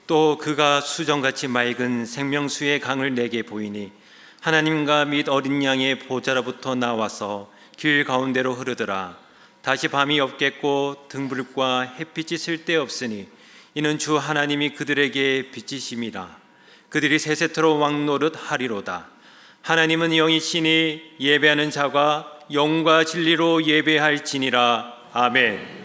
또 그가 수정같이 맑은 생명수의 강을 내게 보이니 하나님과 및 어린 양의 보좌로부터 나와서 길 가운데로 흐르더라. 다시 밤이 없겠고 등불과 햇빛이 쓸데없으니 이는 주 하나님이 그들에게 빛이심이라. 그들이 세세토록 왕노릇 하리로다. 하나님은 영이시니 예배하는 자가 영과 진리로 예배할지니라. 아멘.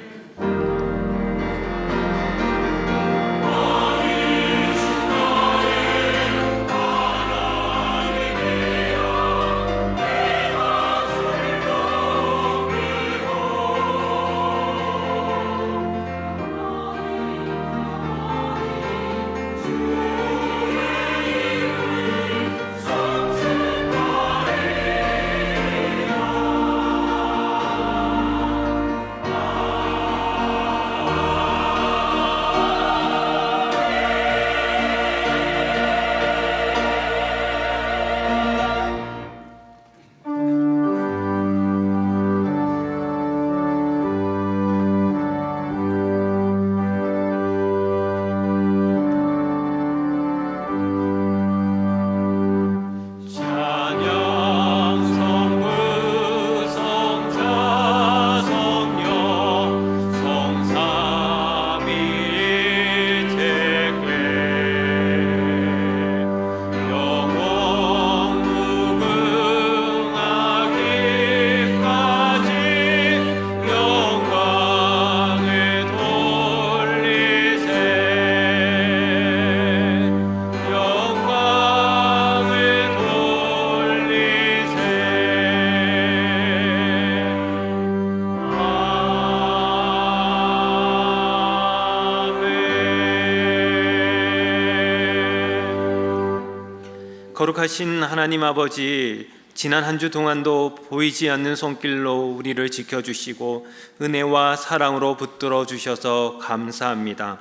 거룩하신 하나님 아버지, 지난 한 주 동안도 보이지 않는 손길로 우리를 지켜주시고 은혜와 사랑으로 붙들어 주셔서 감사합니다.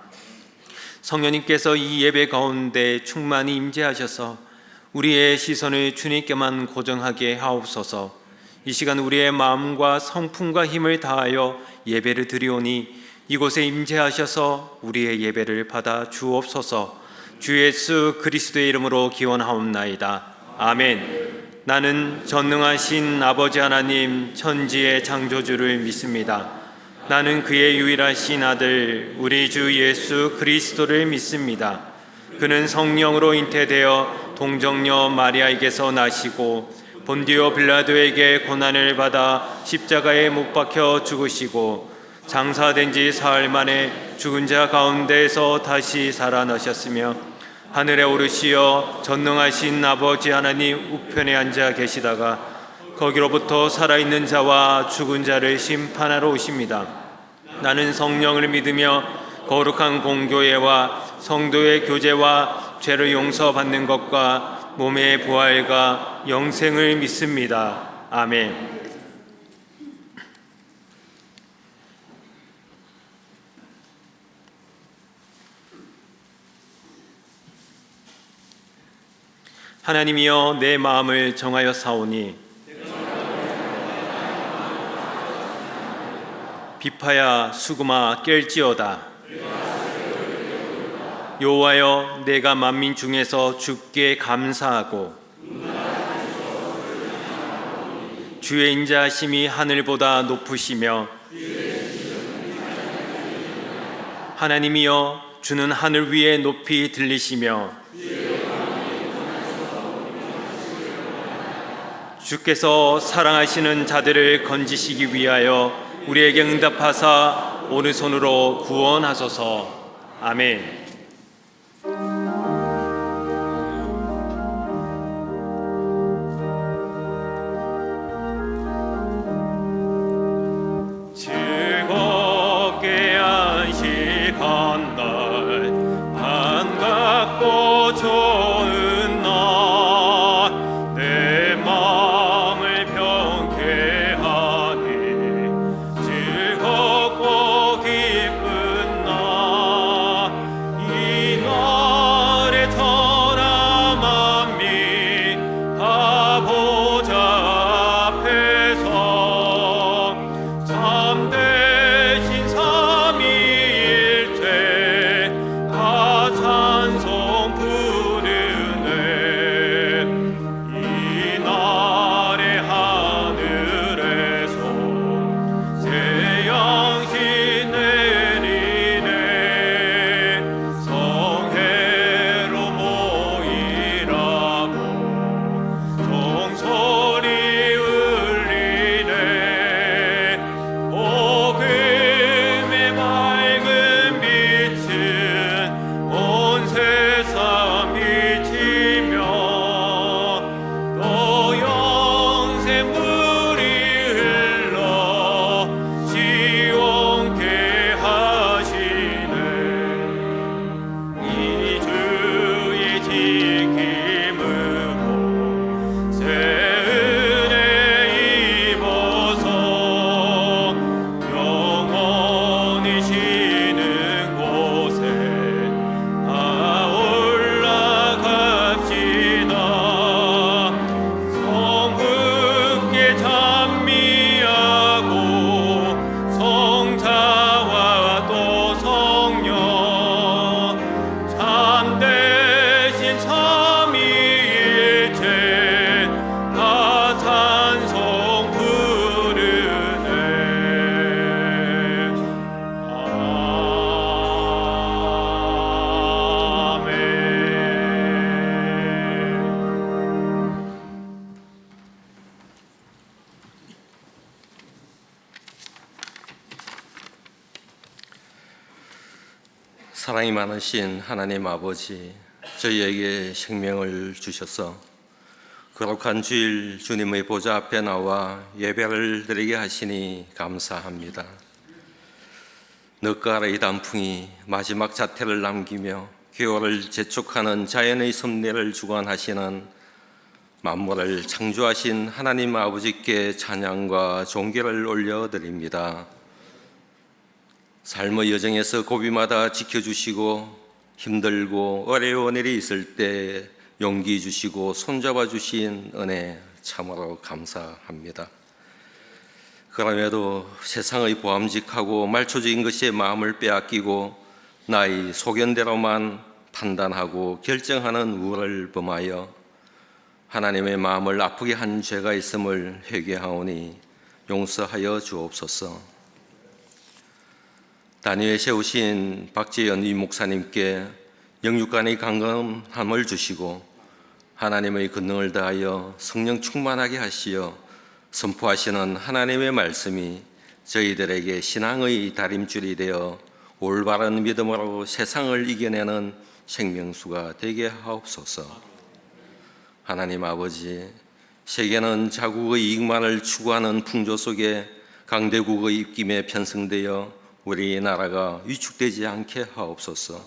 성령님께서 이 예배 가운데 충만히 임재하셔서 우리의 시선을 주님께만 고정하게 하옵소서. 이 시간 우리의 마음과 성품과 힘을 다하여 예배를 드리오니 이곳에 임재하셔서 우리의 예배를 받아 주옵소서. 주 예수 그리스도의 이름으로 기원하옵나이다. 아멘. 나는 전능하신 아버지 하나님 천지의 창조주를 믿습니다. 나는 그의 유일하신 아들 우리 주 예수 그리스도를 믿습니다. 그는 성령으로 잉태되어 동정녀 마리아에게서 나시고 본디오 빌라도에게 고난을 받아 십자가에 못 박혀 죽으시고 장사된 지 사흘 만에 죽은 자 가운데에서 다시 살아나셨으며 하늘에 오르시어 전능하신 아버지 하나님 우편에 앉아 계시다가 거기로부터 살아있는 자와 죽은 자를 심판하러 오십니다. 나는 성령을 믿으며 거룩한 공교회와 성도의 교제와 죄를 용서받는 것과 몸의 부활과 영생을 믿습니다. 아멘. 하나님이여 내 마음을 정하여 사오니 비파야 수금아 깰지어다. 여호와여 내가 만민 중에서 주께 감사하고 주의 인자하심이 하늘보다 높으시며 하나님이여 주는 하늘 위에 높이 들리시며 주께서 사랑하시는 자들을 건지시기 위하여 우리에게 응답하사 오른손으로 구원하소서. 아멘. 즐겁게 안식한 날 반갑고 좋은 날 내 마음을 평케 하니 즐겁고 기쁜 날 사랑이 많으신 하나님 아버지, 저희에게 생명을 주셔서 거룩한 주일 주님의 보좌 앞에 나와 예배를 드리게 하시니 감사합니다. 늦가을의 단풍이 마지막 자태를 남기며 겨울을 재촉하는 자연의 섭리를 주관하시는 만물을 창조하신 하나님 아버지께 찬양과 존귀를 올려드립니다. 삶의 여정에서 고비마다 지켜주시고 힘들고 어려운 일이 있을 때 용기 주시고 손잡아 주신 은혜 참으로 감사합니다. 그럼에도 세상의 보암직하고 말초적인 것에 마음을 빼앗기고 나의 소견대로만 판단하고 결정하는 우를 범하여 하나님의 마음을 아프게 한 죄가 있음을 회개하오니 용서하여 주옵소서. 단위에 세우신 박재현 위 목사님께 영육간의 강건함을 주시고 하나님의 권능을 다하여 성령 충만하게 하시어 선포하시는 하나님의 말씀이 저희들에게 신앙의 다림줄이 되어 올바른 믿음으로 세상을 이겨내는 생명수가 되게 하옵소서. 하나님 아버지, 세계는 자국의 이익만을 추구하는 풍조 속에 강대국의 입김에 편승되어 우리나라가 위축되지 않게 하옵소서.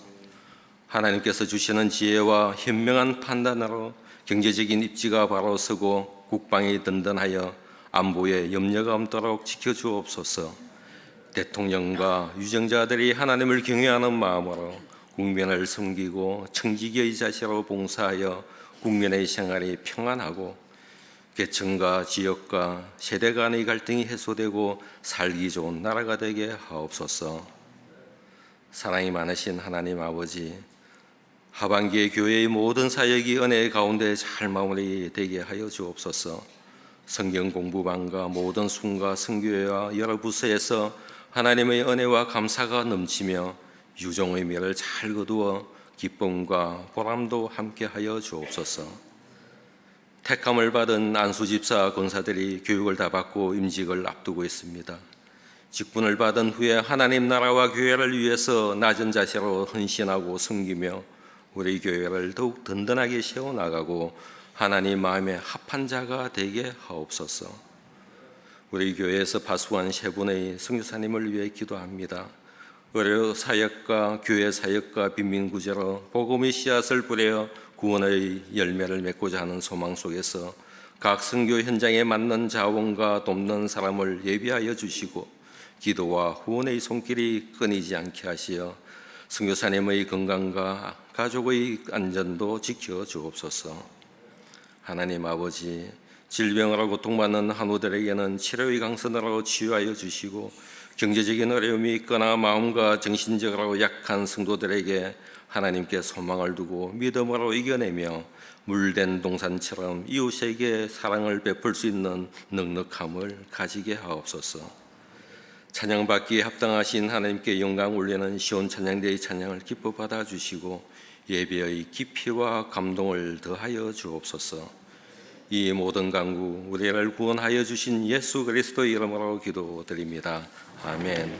하나님께서 주시는 지혜와 현명한 판단으로 경제적인 입지가 바로 서고 국방이 든든하여 안보에 염려가 없도록 지켜주옵소서. 대통령과 유정자들이 하나님을 경외하는 마음으로 국민을 섬기고 청지기의 자세로 봉사하여 국민의 생활이 평안하고 계층과 지역과 세대 간의 갈등이 해소되고 살기 좋은 나라가 되게 하옵소서. 사랑이 많으신 하나님 아버지, 하반기에 교회의 모든 사역이 은혜의 가운데 잘 마무리되게 하여 주옵소서. 성경 공부반과 모든 순과 선교회와 여러 부서에서 하나님의 은혜와 감사가 넘치며 유종의 미를 잘 거두어 기쁨과 보람도 함께 하여 주옵소서. 택함을 받은 안수집사 권사들이 교육을 다 받고 임직을 앞두고 있습니다. 직분을 받은 후에 하나님 나라와 교회를 위해서 낮은 자세로 헌신하고 섬기며 우리 교회를 더욱 든든하게 세워나가고 하나님 마음에 합한 자가 되게 하옵소서. 우리 교회에서 파수한 세 분의 선교사님을 위해 기도합니다. 의료 사역과 교회 사역과 빈민구제로 복음의 씨앗을 뿌려 구원의 열매를 맺고자 하는 소망 속에서 각 선교 현장에 맞는 자원과 돕는 사람을 예비하여 주시고 기도와 후원의 손길이 끊이지 않게 하시어 선교사님의 건강과 가족의 안전도 지켜 주옵소서. 하나님 아버지, 질병으로 고통받는 한우들에게는 치료의 강선으로 치유하여 주시고 경제적인 어려움이 있거나 마음과 정신적으로 약한 성도들에게 하나님께 소망을 두고 믿음으로 이겨내며 물된 동산처럼 이웃에게 사랑을 베풀 수 있는 넉넉함을 가지게 하옵소서. 찬양받기에 합당하신 하나님께 영광 올리는 시온 찬양대의 찬양을 기뻐 받아주시고 예배의 깊이와 감동을 더하여 주옵소서. 이 모든 간구 우리를 구원하여 주신 예수 그리스도의 이름으로 기도드립니다. 아멘.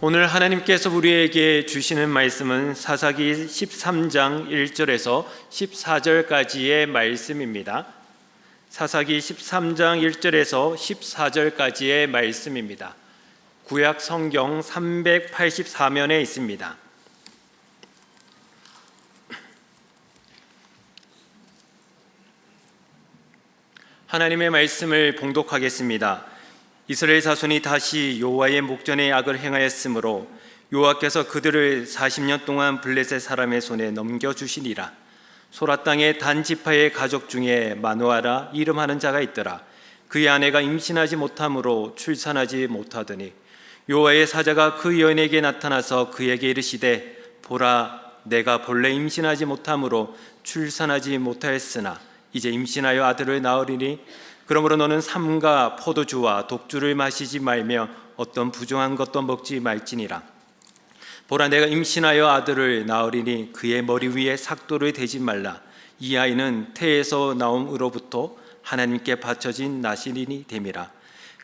오늘 하나님께서 우리에게 주시는 말씀은 사사기 13장 1절에서 14절까지의 말씀입니다. 사사기 13장 1절에서 14절까지의 말씀입니다. 구약 성경 384면에 있습니다. 하나님의 말씀을 봉독하겠습니다. 이스라엘 자손이 다시 여호와의 목전에 악을 행하였으므로 여호와께서 그들을 40년 동안 블레셋 사람의 손에 넘겨주시니라. 소라 땅의 단 지파의 가족 중에 마노아라 이름하는 자가 있더라. 그의 아내가 임신하지 못함으로 출산하지 못하더니 여호와의 사자가 그 여인에게 나타나서 그에게 이르시되 보라, 내가 본래 임신하지 못함으로 출산하지 못하였으나 이제 임신하여 아들을 낳으리니 그러므로 너는 삼가 포도주와 독주를 마시지 말며 어떤 부정한 것도 먹지 말지니라. 보라, 내가 임신하여 아들을 낳으리니 그의 머리 위에 삭도를 대지 말라. 이 아이는 태에서 나옴으로부터 하나님께 바쳐진 나시린이 됨이라.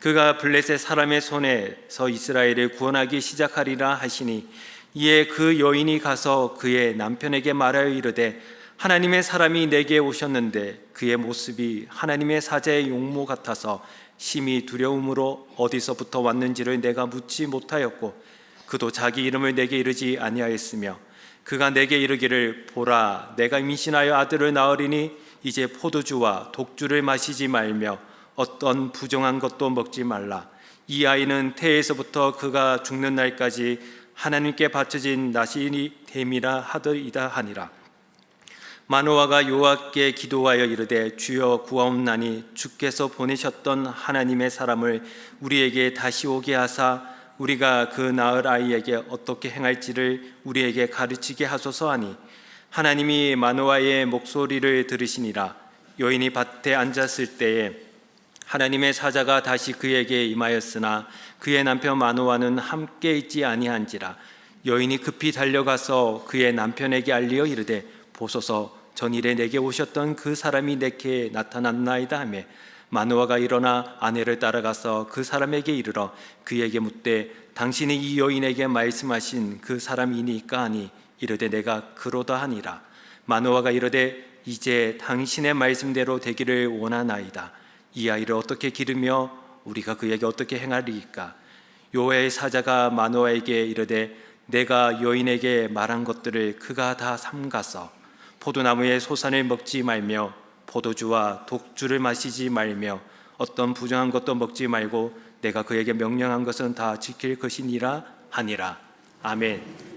그가 블레셋 사람의 손에서 이스라엘을 구원하기 시작하리라 하시니 이에 그 여인이 가서 그의 남편에게 말하여 이르되 하나님의 사람이 내게 오셨는데 그의 모습이 하나님의 사자의 용모 같아서 심히 두려움으로 어디서부터 왔는지를 내가 묻지 못하였고 그도 자기 이름을 내게 이르지 아니하였으며 그가 내게 이르기를 보라, 내가 임신하여 아들을 낳으리니 이제 포도주와 독주를 마시지 말며 어떤 부정한 것도 먹지 말라. 이 아이는 태에서부터 그가 죽는 날까지 하나님께 바쳐진 나시린이 됨이라 하더이다 하니라. 마노아가 여호와께 기도하여 이르되 주여 구하옵나니 주께서 보내셨던 하나님의 사람을 우리에게 다시 오게 하사 우리가 그 낳을 아이에게 어떻게 행할지를 우리에게 가르치게 하소서 하니 하나님이 마노아의 목소리를 들으시니라. 여인이 밭에 앉았을 때에 하나님의 사자가 다시 그에게 임하였으나 그의 남편 마노아는 함께 있지 아니한지라. 여인이 급히 달려가서 그의 남편에게 알리어 이르되 보소서, 전일에 내게 오셨던 그 사람이 내게 나타났나이다 하며 마노아가 일어나 아내를 따라가서 그 사람에게 이르러 그에게 묻되 당신이 이 여인에게 말씀하신 그 사람이니까 하니 이르되 내가 그로다 하니라. 마노아가 이르되 이제 당신의 말씀대로 되기를 원하나이다. 이 아이를 어떻게 기르며 우리가 그에게 어떻게 행하리이까? 여호와의 사자가 마노아에게 이르되 내가 여인에게 말한 것들을 그가 다 삼가서 포도나무의 소산을 먹지 말며 포도주와 독주를 마시지 말며 어떤 부정한 것도 먹지 말고 내가 그에게 명령한 것은 다 지킬 것이니라 하니라. 아멘.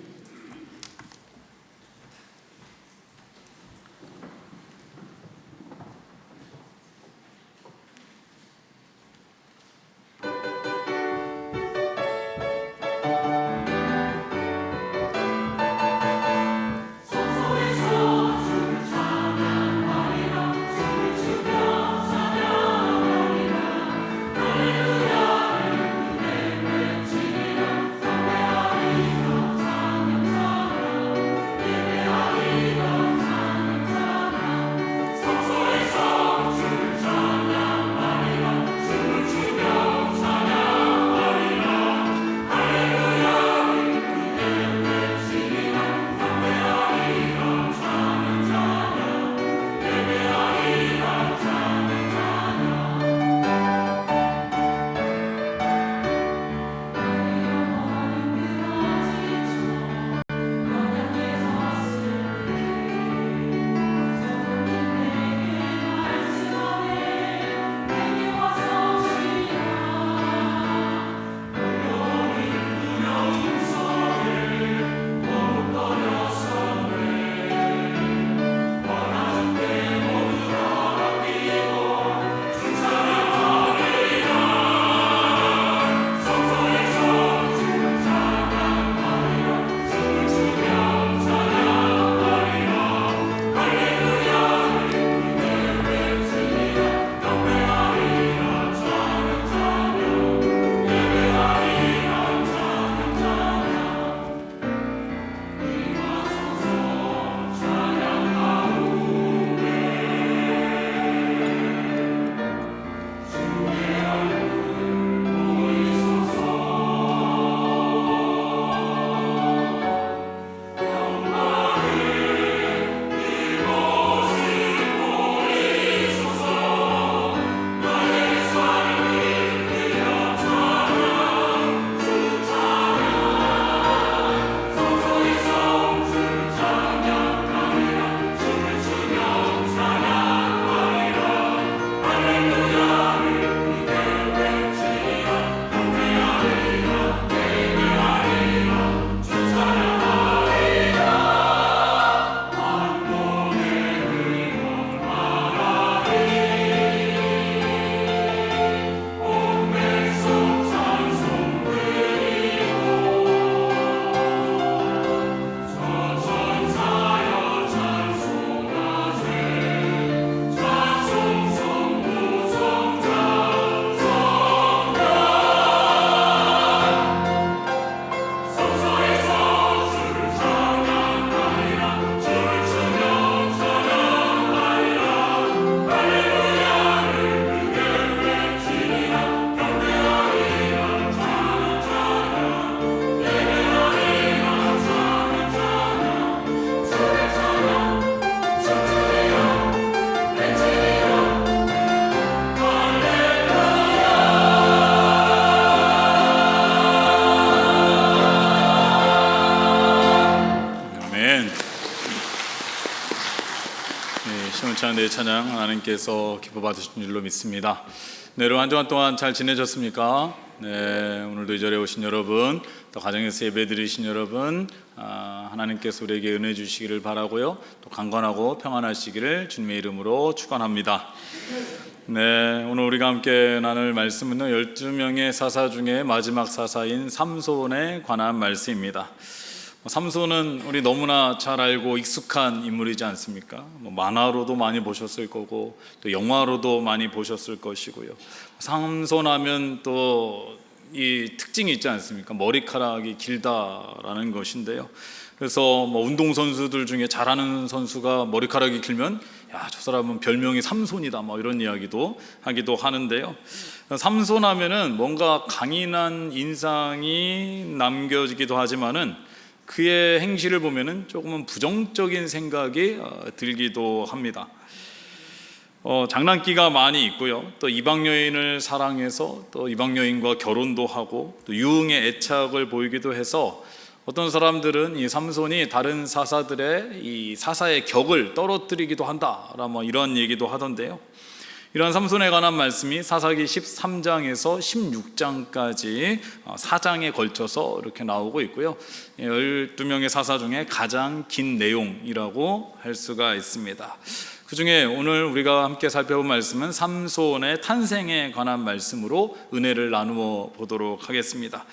찬양 내 찬양 하나님께서 기뻐 받으신 줄로 믿습니다. 네, 여러분 한 주간 동안 잘 지내셨습니까? 네, 오늘도 이 자리에 오신 여러분, 또 가정에서 예배 드리신 여러분, 하나님께서 우리에게 은혜 주시기를 바라고요, 또 강건하고 평안하시기를 주님의 이름으로 축원합니다. 네, 오늘 우리가 함께 나눌 말씀은요, 12명의 사사 중에 마지막 사사인 삼손에 관한 말씀입니다. 삼손은 우리 너무나 잘 알고 익숙한 인물이지 않습니까? 만화로도 많이 보셨을 거고 또 영화로도 많이 보셨을 것이고요. 삼손하면 또 이 특징이 있지 않습니까? 머리카락이 길다라는 것인데요. 그래서 운동 선수들 중에 잘하는 선수가 머리카락이 길면 야, 저 사람은 별명이 삼손이다, 이런 이야기도 하기도 하는데요. 삼손하면은 뭔가 강인한 인상이 남겨지기도 하지만은 그의 행실을 보면은 조금은 부정적인 생각이 들기도 합니다. 장난기가 많이 있고요. 또 이방 여인을 사랑해서 또 이방 여인과 결혼도 하고 또 유흥의 애착을 보이기도 해서 어떤 사람들은 이 삼손이 다른 사사들의 이 사사의 격을 떨어뜨리기도 한다, 이런 얘기도 하던데요. 이러한 삼손에 관한 말씀이 사사기 13장에서 16장까지 4장에 걸쳐서 이렇게 나오고 있고요. 12명의 사사 중에 가장 긴 내용이라고 할 수가 있습니다. 그 중에 오늘 우리가 함께 살펴본 말씀은 삼손의 탄생에 관한 말씀으로 은혜를 나누어 보도록 하겠습니다.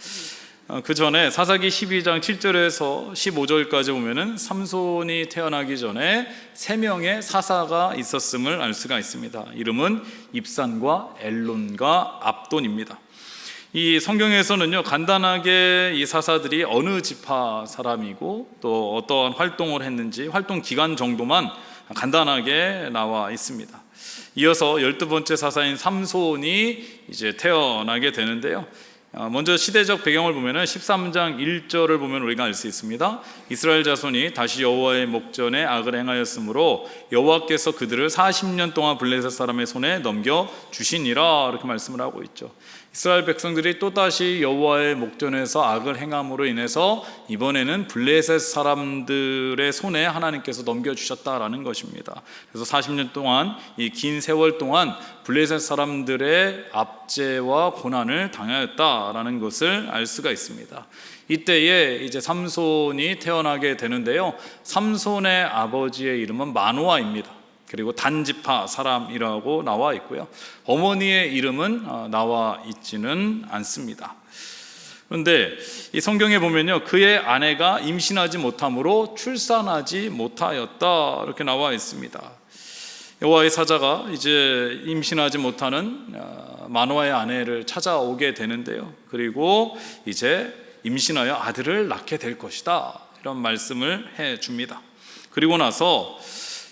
그 전에 사사기 12장 7절에서 15절까지 보면은 삼손이 태어나기 전에 3명의 사사가 있었음을 알 수가 있습니다. 이름은 입산과 엘론과 압돈입니다. 이 성경에서는요, 간단하게 이 사사들이 어느 지파 사람이고 또 어떠한 활동을 했는지 활동 기간 정도만 간단하게 나와 있습니다. 이어서 12번째 사사인 삼손이 이제 태어나게 되는데요. 먼저 시대적 배경을 보면은 13장 1절을 보면 우리가 알 수 있습니다. 이스라엘 자손이 다시 여호와의 목전에 악을 행하였으므로 여호와께서 그들을 40년 동안 블레셋 사람의 손에 넘겨 주시니라, 이렇게 말씀을 하고 있죠. 이스라엘 백성들이 또다시 여호와의 목전에서 악을 행함으로 인해서 이번에는 블레셋 사람들의 손에 하나님께서 넘겨주셨다라는 것입니다. 그래서 40년 동안, 이 긴 세월 동안 블레셋 사람들의 압제와 고난을 당하였다라는 것을 알 수가 있습니다. 이때에 이제 삼손이 태어나게 되는데요, 삼손의 아버지의 이름은 마노아입니다. 그리고 단지파 사람이라고 나와 있고요. 어머니의 이름은 나와 있지는 않습니다. 그런데 이 성경에 보면요, 그의 아내가 임신하지 못함으로 출산하지 못하였다, 이렇게 나와 있습니다. 여호와의 사자가 이제 임신하지 못하는 마노아의 아내를 찾아오게 되는데요, 그리고 이제 임신하여 아들을 낳게 될 것이다, 이런 말씀을 해줍니다. 그리고 나서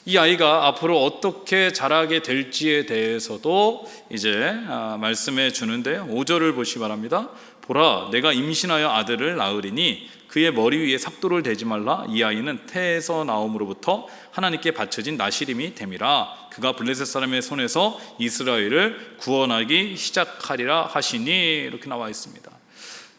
이 아이가 앞으로 어떻게 자라게 될지에 대해서도 이제 말씀해 주는데요. 5절을 보시기 바랍니다. 보라, 내가 임신하여 아들을 낳으리니 그의 머리 위에 삭도를 대지 말라. 이 아이는 태에서 나옴으로부터 하나님께 바쳐진 나시림이 됨이라. 그가 블레셋 사람의 손에서 이스라엘을 구원하기 시작하리라 하시니, 이렇게 나와 있습니다.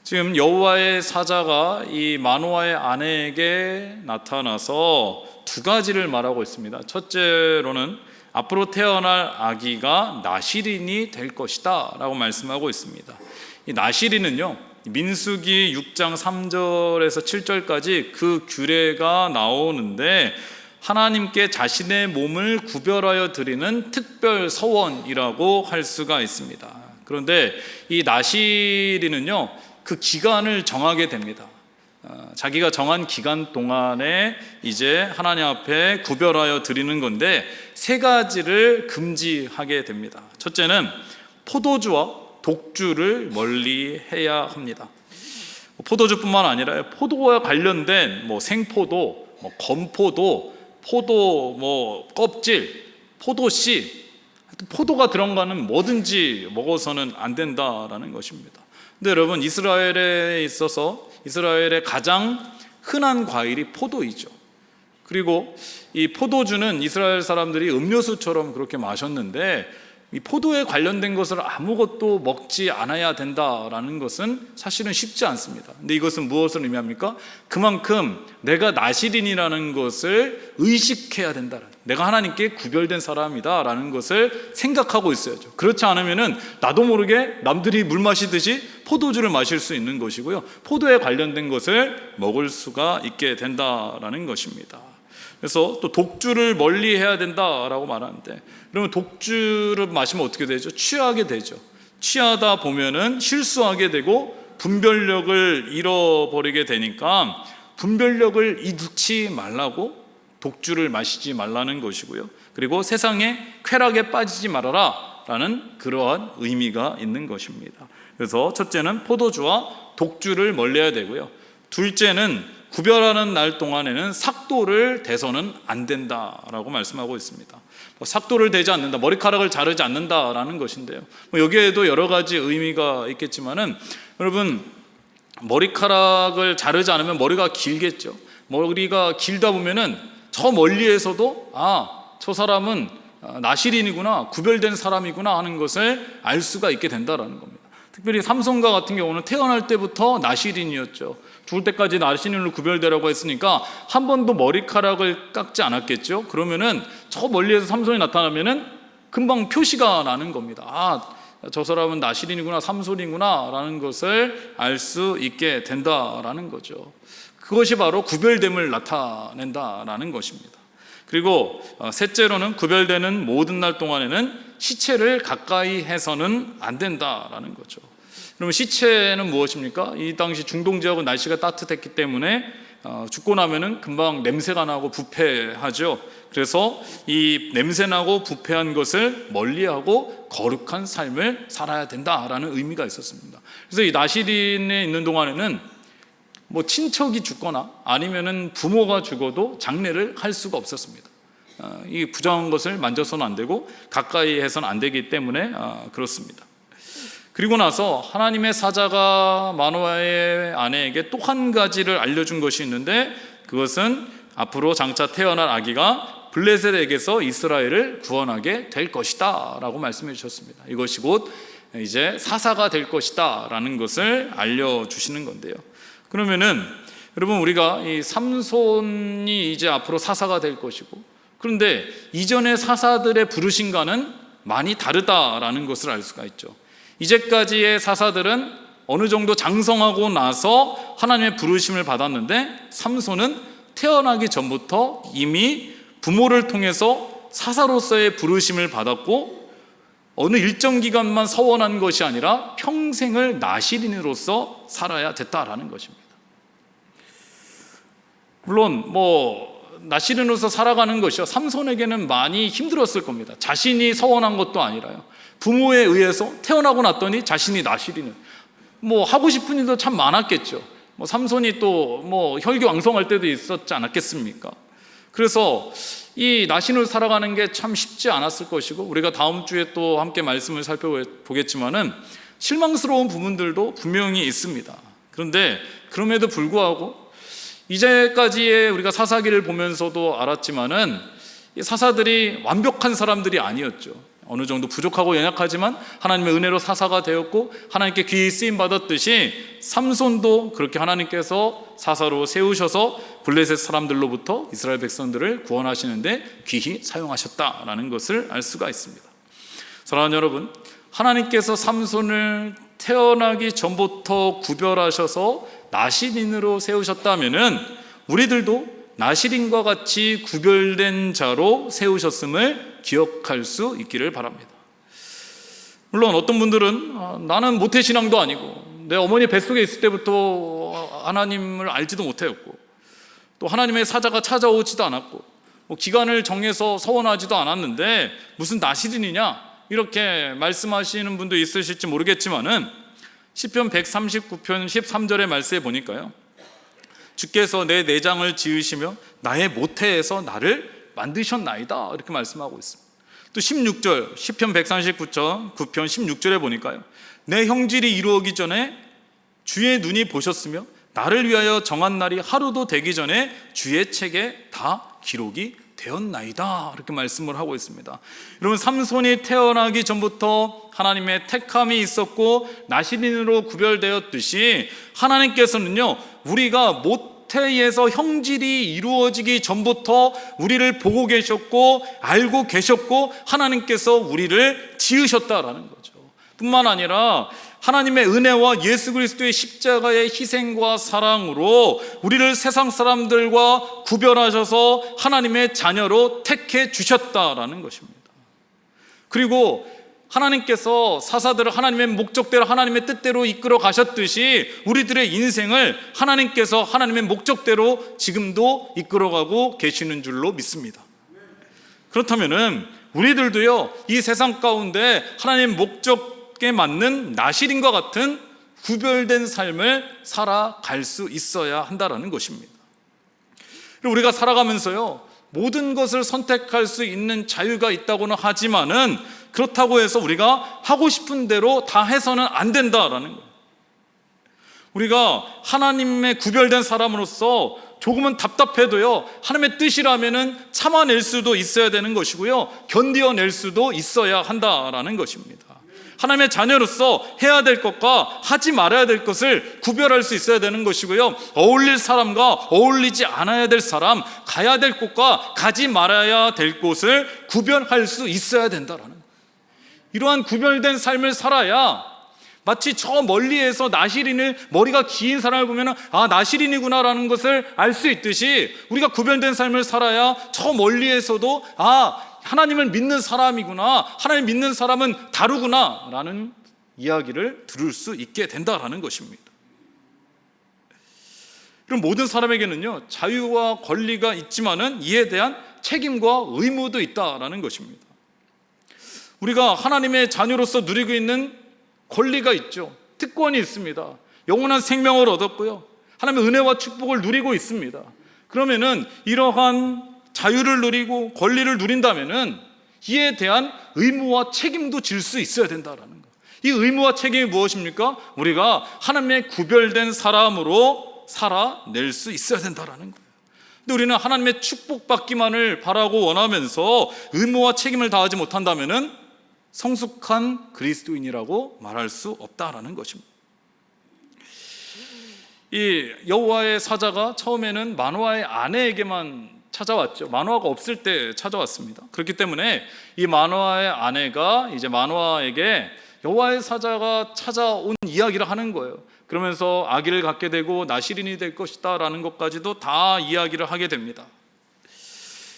지금 여호와의 사자가 이 마노아의 아내에게 나타나서 두 가지를 말하고 있습니다. 첫째로는 앞으로 태어날 아기가 나시린이 될 것이다 라고 말씀하고 있습니다. 이 나시린은요, 민수기 6장 3절에서 7절까지 그 규례가 나오는데 하나님께 자신의 몸을 구별하여 드리는 특별 서원이라고 할 수가 있습니다. 그런데 이 나시린은요, 그 기간을 정하게 됩니다. 자기가 정한 기간 동안에 이제 하나님 앞에 구별하여 드리는 건데 3가지를 금지하게 됩니다. 첫째는 포도주와 독주를 멀리 해야 합니다. 포도주뿐만 아니라 포도와 관련된 생포도, 건포도, 포도 껍질, 포도씨, 포도가 들어가는 뭐든지 먹어서는 안 된다라는 것입니다. 근데 여러분, 이스라엘에 있어서 이스라엘의 가장 흔한 과일이 포도이죠. 그리고 이 포도주는 이스라엘 사람들이 음료수처럼 그렇게 마셨는데 이 포도에 관련된 것을 아무것도 먹지 않아야 된다라는 것은 사실은 쉽지 않습니다. 근데 이것은 무엇을 의미합니까? 그만큼 내가 나시린이라는 것을 의식해야 된다. 내가 하나님께 구별된 사람이다라는 것을 생각하고 있어야죠. 그렇지 않으면은 나도 모르게 남들이 물 마시듯이 포도주를 마실 수 있는 것이고요. 포도에 관련된 것을 먹을 수가 있게 된다라는 것입니다. 그래서 또 독주를 멀리 해야 된다라고 말하는데, 그러면 독주를 마시면 어떻게 되죠? 취하게 되죠. 취하다 보면은 실수하게 되고 분별력을 잃어버리게 되니까 분별력을 잃지 말라고 독주를 마시지 말라는 것이고요. 그리고 세상의 쾌락에 빠지지 말아라 라는 그러한 의미가 있는 것입니다. 그래서 첫째는 포도주와 독주를 멀리해야 되고요. 둘째는 구별하는 날 동안에는 삭도를 대서는 안 된다라고 말씀하고 있습니다. 삭도를 대지 않는다, 머리카락을 자르지 않는다라는 것인데요. 여기에도 여러 가지 의미가 있겠지만은, 여러분, 머리카락을 자르지 않으면 머리가 길겠죠. 머리가 길다 보면은 저 멀리에서도 저 사람은 나시린이구나, 구별된 사람이구나 하는 것을 알 수가 있게 된다라는 겁니다. 특별히 삼손과 같은 경우는 태어날 때부터 나시린이었죠. 죽을 때까지 나시린으로 구별되라고 했으니까 한 번도 머리카락을 깎지 않았겠죠. 그러면은 저 멀리에서 삼손이 나타나면은 금방 표시가 나는 겁니다. 저 사람은 나시린이구나, 삼손이구나 라는 것을 알 수 있게 된다라는 거죠. 그것이 바로 구별됨을 나타낸다라는 것입니다. 그리고 셋째로는 구별되는 모든 날 동안에는 시체를 가까이 해서는 안 된다라는 거죠. 그러면 시체는 무엇입니까? 이 당시 중동 지역은 날씨가 따뜻했기 때문에 죽고 나면은 금방 냄새가 나고 부패하죠. 그래서 이 냄새나고 부패한 것을 멀리하고 거룩한 삶을 살아야 된다라는 의미가 있었습니다. 그래서 이 나시린에 있는 동안에는 친척이 죽거나 아니면은 부모가 죽어도 장례를 할 수가 없었습니다. 이 부정한 것을 만져서는 안 되고 가까이 해서는 안 되기 때문에 그렇습니다. 그리고 나서 하나님의 사자가 마노아의 아내에게 또 한 가지를 알려준 것이 있는데, 그것은 앞으로 장차 태어날 아기가 블레셋에게서 이스라엘을 구원하게 될 것이다 라고 말씀해 주셨습니다. 이것이 곧 이제 사사가 될 것이다 라는 것을 알려주시는 건데요. 그러면은 여러분, 우리가 이 삼손이 이제 앞으로 사사가 될 것이고, 그런데 이전의 사사들의 부르심과는 많이 다르다라는 것을 알 수가 있죠. 이제까지의 사사들은 어느 정도 장성하고 나서 하나님의 부르심을 받았는데, 삼손은 태어나기 전부터 이미 부모를 통해서 사사로서의 부르심을 받았고, 어느 일정 기간만 서원한 것이 아니라 평생을 나시린으로서 살아야 됐다라는 것입니다. 물론 나시린으로서 살아가는 것이요, 삼손에게는 많이 힘들었을 겁니다. 자신이 서원한 것도 아니라요, 부모에 의해서 태어나고 났더니 자신이 나시린을 하고 싶은 일도 참 많았겠죠. 삼손이 또 혈기왕성할 때도 있었지 않았겠습니까? 그래서 이 나시린으로 살아가는 게 참 쉽지 않았을 것이고, 우리가 다음 주에 또 함께 말씀을 살펴보겠지만은 실망스러운 부분들도 분명히 있습니다. 그런데 그럼에도 불구하고 이제까지의 우리가 사사기를 보면서도 알았지만은 이 사사들이 완벽한 사람들이 아니었죠. 어느 정도 부족하고 연약하지만 하나님의 은혜로 사사가 되었고, 하나님께 귀히 쓰임 받았듯이 삼손도 그렇게 하나님께서 사사로 세우셔서 블레셋 사람들로부터 이스라엘 백성들을 구원하시는데 귀히 사용하셨다라는 것을 알 수가 있습니다. 사랑하는 여러분, 하나님께서 삼손을 태어나기 전부터 구별하셔서 나시린으로 세우셨다면은 우리들도 나시린과 같이 구별된 자로 세우셨음을 기억할 수 있기를 바랍니다. 물론 어떤 분들은 나는 모태신앙도 아니고 내 어머니 뱃속에 있을 때부터 하나님을 알지도 못했고, 또 하나님의 사자가 찾아오지도 않았고, 기간을 정해서 서원하지도 않았는데 무슨 나시린이냐, 이렇게 말씀하시는 분도 있으실지 모르겠지만은 시편 139편 13절의 말씀에 보니까요, 주께서 내 내장을 지으시며 나의 모태에서 나를 만드셨나이다, 이렇게 말씀하고 있습니다. 또 16절, 시편 139편 16절에 보니까요, 내 형질이 이루어지기 전에 주의 눈이 보셨으며 나를 위하여 정한 날이 하루도 되기 전에 주의 책에 다 기록이 되었나이다, 이렇게 말씀을 하고 있습니다. 여러분, 삼손이 태어나기 전부터 하나님의 택함이 있었고 나실인으로 구별되었듯이 하나님께서는요, 우리가 모태에서 형질이 이루어지기 전부터 우리를 보고 계셨고 알고 계셨고 하나님께서 우리를 지으셨다라는 거죠. 뿐만 아니라 하나님의 은혜와 예수 그리스도의 십자가의 희생과 사랑으로 우리를 세상 사람들과 구별하셔서 하나님의 자녀로 택해 주셨다라는 것입니다. 그리고 하나님께서 사사들을 하나님의 목적대로 하나님의 뜻대로 이끌어 가셨듯이 우리들의 인생을 하나님께서 하나님의 목적대로 지금도 이끌어가고 계시는 줄로 믿습니다. 그렇다면은 우리들도요, 이 세상 가운데 하나님의 목적에 맞는 나실인과 같은 구별된 삶을 살아갈 수 있어야 한다라는 것입니다. 우리가 살아가면서요, 모든 것을 선택할 수 있는 자유가 있다고는 하지만은 그렇다고 해서 우리가 하고 싶은 대로 다 해서는 안 된다라는 거예요. 우리가 하나님의 구별된 사람으로서 조금은 답답해도요, 하나님의 뜻이라면은 참아낼 수도 있어야 되는 것이고요, 견디어낼 수도 있어야 한다라는 것입니다. 하나님의 자녀로서 해야 될 것과 하지 말아야 될 것을 구별할 수 있어야 되는 것이고요, 어울릴 사람과 어울리지 않아야 될 사람, 가야 될 곳과 가지 말아야 될 곳을 구별할 수 있어야 된다라는 거예요. 이러한 구별된 삶을 살아야 마치 저 멀리에서 나실인을, 머리가 긴 사람을 보면 아, 나실인이구나라는 것을 알 수 있듯이 우리가 구별된 삶을 살아야 저 멀리에서도 아, 하나님을 믿는 사람이구나, 하나님 믿는 사람은 다르구나 라는 이야기를 들을 수 있게 된다라는 것입니다. 그럼 모든 사람에게는요, 자유와 권리가 있지만은 이에 대한 책임과 의무도 있다라는 것입니다. 우리가 하나님의 자녀로서 누리고 있는 권리가 있죠. 특권이 있습니다. 영원한 생명을 얻었고요, 하나님의 은혜와 축복을 누리고 있습니다. 그러면은 이러한 자유를 누리고 권리를 누린다면은 이에 대한 의무와 책임도 질 수 있어야 된다라는 거예요. 이 의무와 책임이 무엇입니까? 우리가 하나님의 구별된 사람으로 살아낼 수 있어야 된다라는 거예요. 근데 우리는 하나님의 축복받기만을 바라고 원하면서 의무와 책임을 다하지 못한다면은 성숙한 그리스도인이라고 말할 수 없다라는 것입니다. 이 여호와의 사자가 처음에는 마노아의 아내에게만 찾아왔죠. 마노아가 없을 때 찾아왔습니다. 그렇기 때문에 이 마노아의 아내가 이제 마노아에게 여호와의 사자가 찾아온 이야기를 하는 거예요. 그러면서 아기를 갖게 되고 나실인이 될 것이다 라는 것까지도 다 이야기를 하게 됩니다.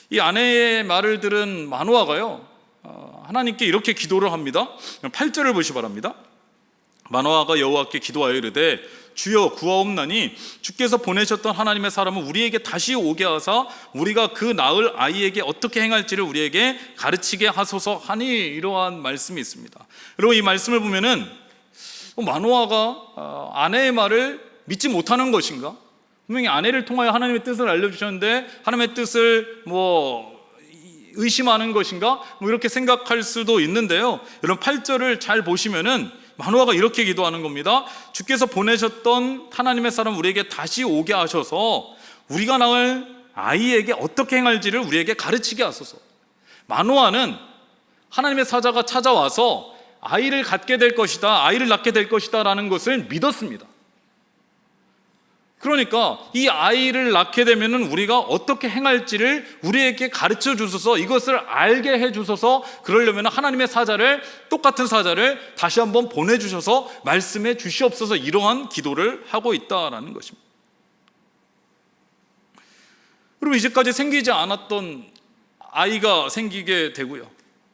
이 아내의 말을 들은 마노아가요, 하나님께 이렇게 기도를 합니다. 8절을 보시 바랍니다. 마노아가 여호와께 기도하여 이르되 주여 구하옵나니 주께서 보내셨던 하나님의 사람은 우리에게 다시 오게 하사 우리가 그 낳을 아이에게 어떻게 행할지를 우리에게 가르치게 하소서 하니, 이러한 말씀이 있습니다. 여러분, 이 말씀을 보면은 마노아가 아내의 말을 믿지 못하는 것인가? 분명히 아내를 통하여 하나님의 뜻을 알려주셨는데 하나님의 뜻을 의심하는 것인가? 이렇게 생각할 수도 있는데요, 여러분 8절을 잘 보시면은 마노아가 이렇게 기도하는 겁니다. 주께서 보내셨던 하나님의 사람 우리에게 다시 오게 하셔서 우리가 낳을 아이에게 어떻게 행할지를 우리에게 가르치게 하소서. 마노아는 하나님의 사자가 찾아와서 아이를 갖게 될 것이다, 아이를 낳게 될 것이다 라는 것을 믿었습니다. 그러니까 이 아이를 낳게 되면 우리가 어떻게 행할지를 우리에게 가르쳐 주소서, 이것을 알게 해 주소서. 그러려면 하나님의 사자를, 똑같은 사자를 다시 한번 보내주셔서 말씀해 주시옵소서, 이러한 기도를 하고 있다라는 것입니다. 그리고 이제까지 생기지 않았던 아이가 생기게 되고요,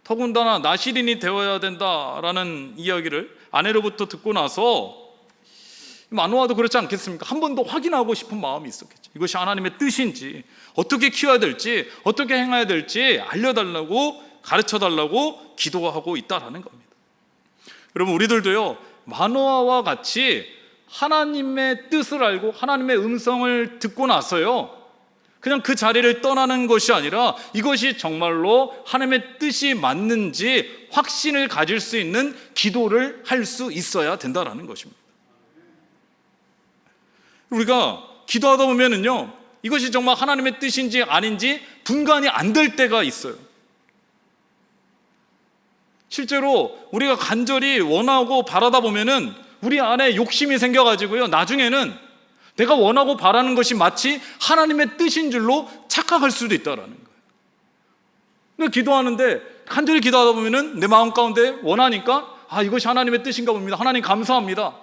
더군다나 나실인이 되어야 된다라는 이야기를 아내로부터 듣고 나서 마노아도 그렇지 않겠습니까? 한 번 더 확인하고 싶은 마음이 있었겠죠. 이것이 하나님의 뜻인지, 어떻게 키워야 될지, 어떻게 행해야 될지 알려달라고, 가르쳐달라고 기도하고 있다라는 겁니다. 여러분, 우리들도요, 마노아와 같이 하나님의 뜻을 알고 하나님의 음성을 듣고 나서요, 그냥 그 자리를 떠나는 것이 아니라 이것이 정말로 하나님의 뜻이 맞는지 확신을 가질 수 있는 기도를 할 수 있어야 된다라는 것입니다. 우리가 기도하다 보면은요, 이것이 정말 하나님의 뜻인지 아닌지 분간이 안 될 때가 있어요. 실제로 우리가 간절히 원하고 바라다 보면은 우리 안에 욕심이 생겨가지고요, 나중에는 내가 원하고 바라는 것이 마치 하나님의 뜻인 줄로 착각할 수도 있다라는 거예요. 근데 기도하는데 간절히 기도하다 보면은 내 마음 가운데 원하니까 이것이 하나님의 뜻인가 봅니다. 하나님 감사합니다.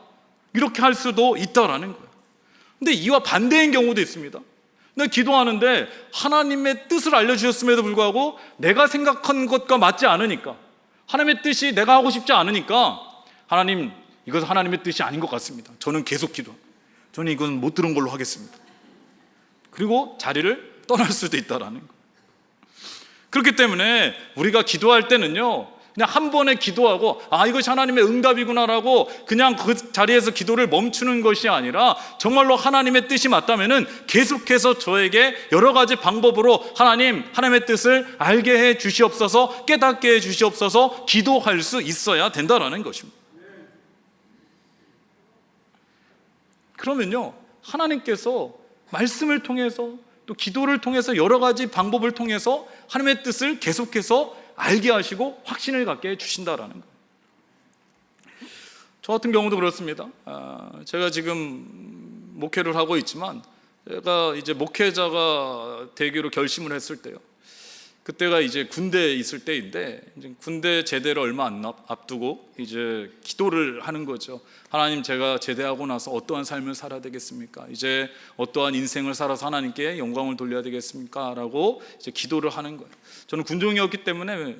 이렇게 할 수도 있다라는 거예요. 근데 이와 반대인 경우도 있습니다. 내가 기도하는데 하나님의 뜻을 알려주셨음에도 불구하고 내가 생각한 것과 맞지 않으니까, 하나님의 뜻이 내가 하고 싶지 않으니까, 하나님, 이것은 하나님의 뜻이 아닌 것 같습니다. 저는 계속 저는 이건 못 들은 걸로 하겠습니다. 그리고 자리를 떠날 수도 있다라는 거예요. 그렇기 때문에 우리가 기도할 때는요, 그냥 한 번에 기도하고 이것이 하나님의 응답이구나라고 그냥 그 자리에서 기도를 멈추는 것이 아니라, 정말로 하나님의 뜻이 맞다면은 계속해서 저에게 여러 가지 방법으로 하나님의 뜻을 알게 해 주시옵소서, 깨닫게 해 주시옵소서 기도할 수 있어야 된다라는 것입니다. 그러면요, 하나님께서 말씀을 통해서 또 기도를 통해서 여러 가지 방법을 통해서 하나님의 뜻을 계속해서 알게 하시고 확신을 갖게 해주신다라는 거예요. 저 같은 경우도 그렇습니다. 제가 지금 목회를 하고 있지만, 제가 이제 목회자가 되기로 결심을 했을 때요, 그때가 이제 군대에 있을 때인데, 이제 군대 제대를 얼마 안 앞두고 이제 기도를 하는 거죠. 하나님, 제가 제대하고 나서 어떠한 삶을 살아야 되겠습니까? 이제 어떠한 인생을 살아서 하나님께 영광을 돌려야 되겠습니까? 라고 이제 기도를 하는 거예요. 저는 군종이었기 때문에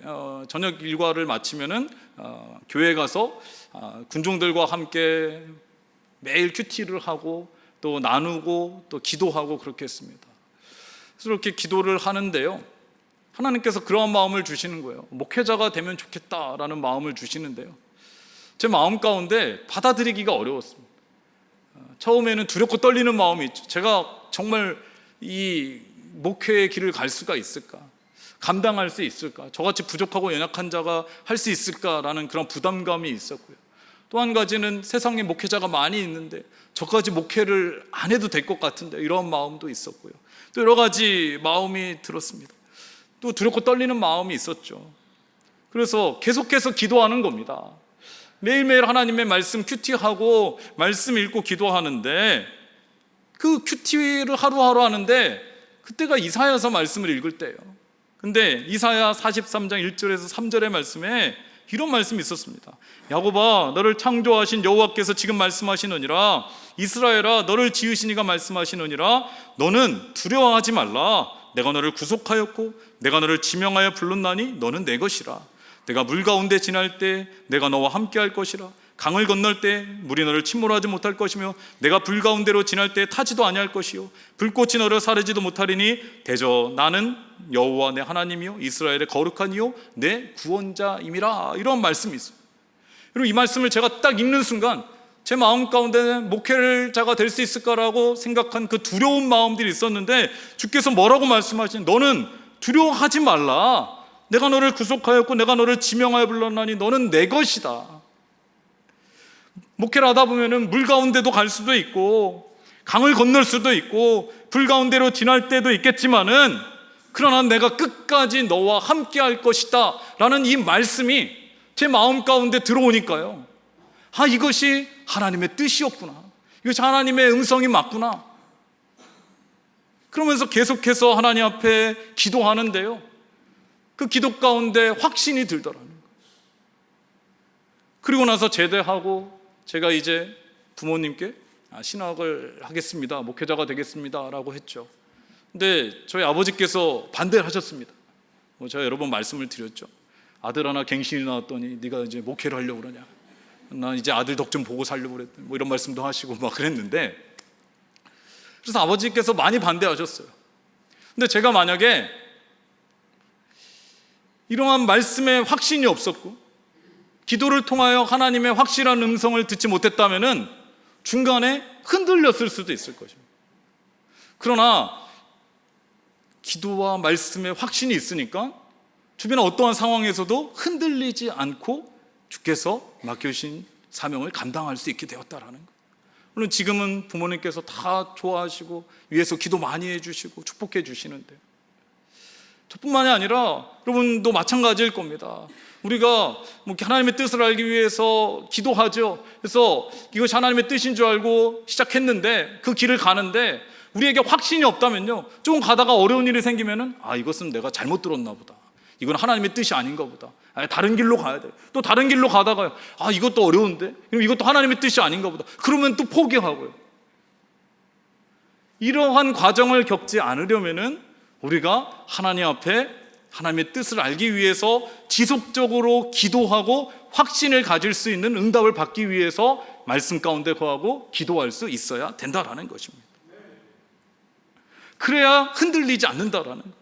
저녁 일과를 마치면은 교회에 가서 군종들과 함께 매일 큐티를 하고 또 나누고 또 기도하고 그렇게 했습니다. 그래서 이렇게 기도를 하는데요, 하나님께서 그러한 마음을 주시는 거예요. 목회자가 되면 좋겠다라는 마음을 주시는데요, 제 마음 가운데 받아들이기가 어려웠습니다. 처음에는 두렵고 떨리는 마음이 있죠. 제가 정말 이 목회의 길을 갈 수가 있을까? 감당할 수 있을까? 저같이 부족하고 연약한 자가 할 수 있을까라는 그런 부담감이 있었고요. 또 한 가지는 세상에 목회자가 많이 있는데 저까지 목회를 안 해도 될 것 같은데, 이런 마음도 있었고요. 또 여러 가지 마음이 들었습니다. 또 두렵고 떨리는 마음이 있었죠. 그래서 계속해서 기도하는 겁니다. 매일매일 하나님의 말씀 큐티하고 말씀 읽고 기도하는데, 그 큐티를 하루하루 하는데 그때가 이사야서 말씀을 읽을 때예요. 근데 이사야 43장 1절에서 3절의 말씀에 이런 말씀이 있었습니다. 야곱아, 너를 창조하신 여호와께서 지금 말씀하시느니라. 이스라엘아, 너를 지으신 이가 말씀하시느니라. 너는 두려워하지 말라. 내가 너를 구속하였고 내가 너를 지명하여 불렀나니 너는 내 것이라. 내가 물 가운데 지날 때 내가 너와 함께 할 것이라. 강을 건널 때 물이 너를 침몰하지 못할 것이며 내가 불 가운데로 지날 때 타지도 아니할 것이요 불꽃이 너를 사르지도 못하리니 대저 나는 여호와 내 하나님이요 이스라엘의 거룩한 이요 내 구원자임이라. 이런 말씀이 있어요. 그리고 이 말씀을 제가 딱 읽는 순간 제 마음 가운데 목회자가 될 수 있을까라고 생각한 그 두려운 마음들이 있었는데, 주께서 뭐라고 말씀하시는, 너는 두려워하지 말라. 내가 너를 구속하였고 내가 너를 지명하여 불렀나니 너는 내 것이다. 목회를 하다 보면은 물 가운데도 갈 수도 있고 강을 건널 수도 있고 불 가운데로 지날 때도 있겠지만은, 그러나 내가 끝까지 너와 함께 할 것이다 라는 이 말씀이 제 마음 가운데 들어오니까요, 이것이 하나님의 뜻이었구나, 이것이 하나님의 음성이 맞구나. 그러면서 계속해서 하나님 앞에 기도하는데요, 그 기도 가운데 확신이 들더라는 거예요. 그리고 나서 제대하고 제가 이제 부모님께 신학을 하겠습니다, 목회자가 되겠습니다 라고 했죠. 근데 저희 아버지께서 반대를 하셨습니다. 제가 여러 번 말씀을 드렸죠. 아들 하나 갱신이 나왔더니 네가 이제 목회를 하려고 그러냐, 난 이제 아들 덕 좀 보고 살려고 그랬더니 이런 말씀도 하시고 막 그랬는데, 그래서 아버지께서 많이 반대하셨어요. 근데 제가 만약에 이러한 말씀에 확신이 없었고 기도를 통하여 하나님의 확실한 음성을 듣지 못했다면은 중간에 흔들렸을 수도 있을 것입니다. 그러나 기도와 말씀에 확신이 있으니까 주변의 어떠한 상황에서도 흔들리지 않고 주께서 맡겨주신 사명을 감당할 수 있게 되었다라는 거예요. 물론 지금은 부모님께서 다 좋아하시고 위에서 기도 많이 해주시고 축복해 주시는데, 저뿐만이 아니라 여러분도 마찬가지일 겁니다. 우리가 뭐 하나님의 뜻을 알기 위해서 기도하죠. 그래서 이것이 하나님의 뜻인 줄 알고 시작했는데 그 길을 가는데 우리에게 확신이 없다면요, 조금 가다가 어려운 일이 생기면은 이것은 내가 잘못 들었나 보다, 이건 하나님의 뜻이 아닌가 보다, 다른 길로 가야 돼. 또 다른 길로 가다가 이것도 어려운데, 그럼 이것도 하나님의 뜻이 아닌가 보다, 그러면 또 포기하고요. 이러한 과정을 겪지 않으려면은 우리가 하나님 앞에 하나님의 뜻을 알기 위해서 지속적으로 기도하고 확신을 가질 수 있는 응답을 받기 위해서 말씀 가운데 거하고 기도할 수 있어야 된다라는 것입니다. 그래야 흔들리지 않는다라는 거예요.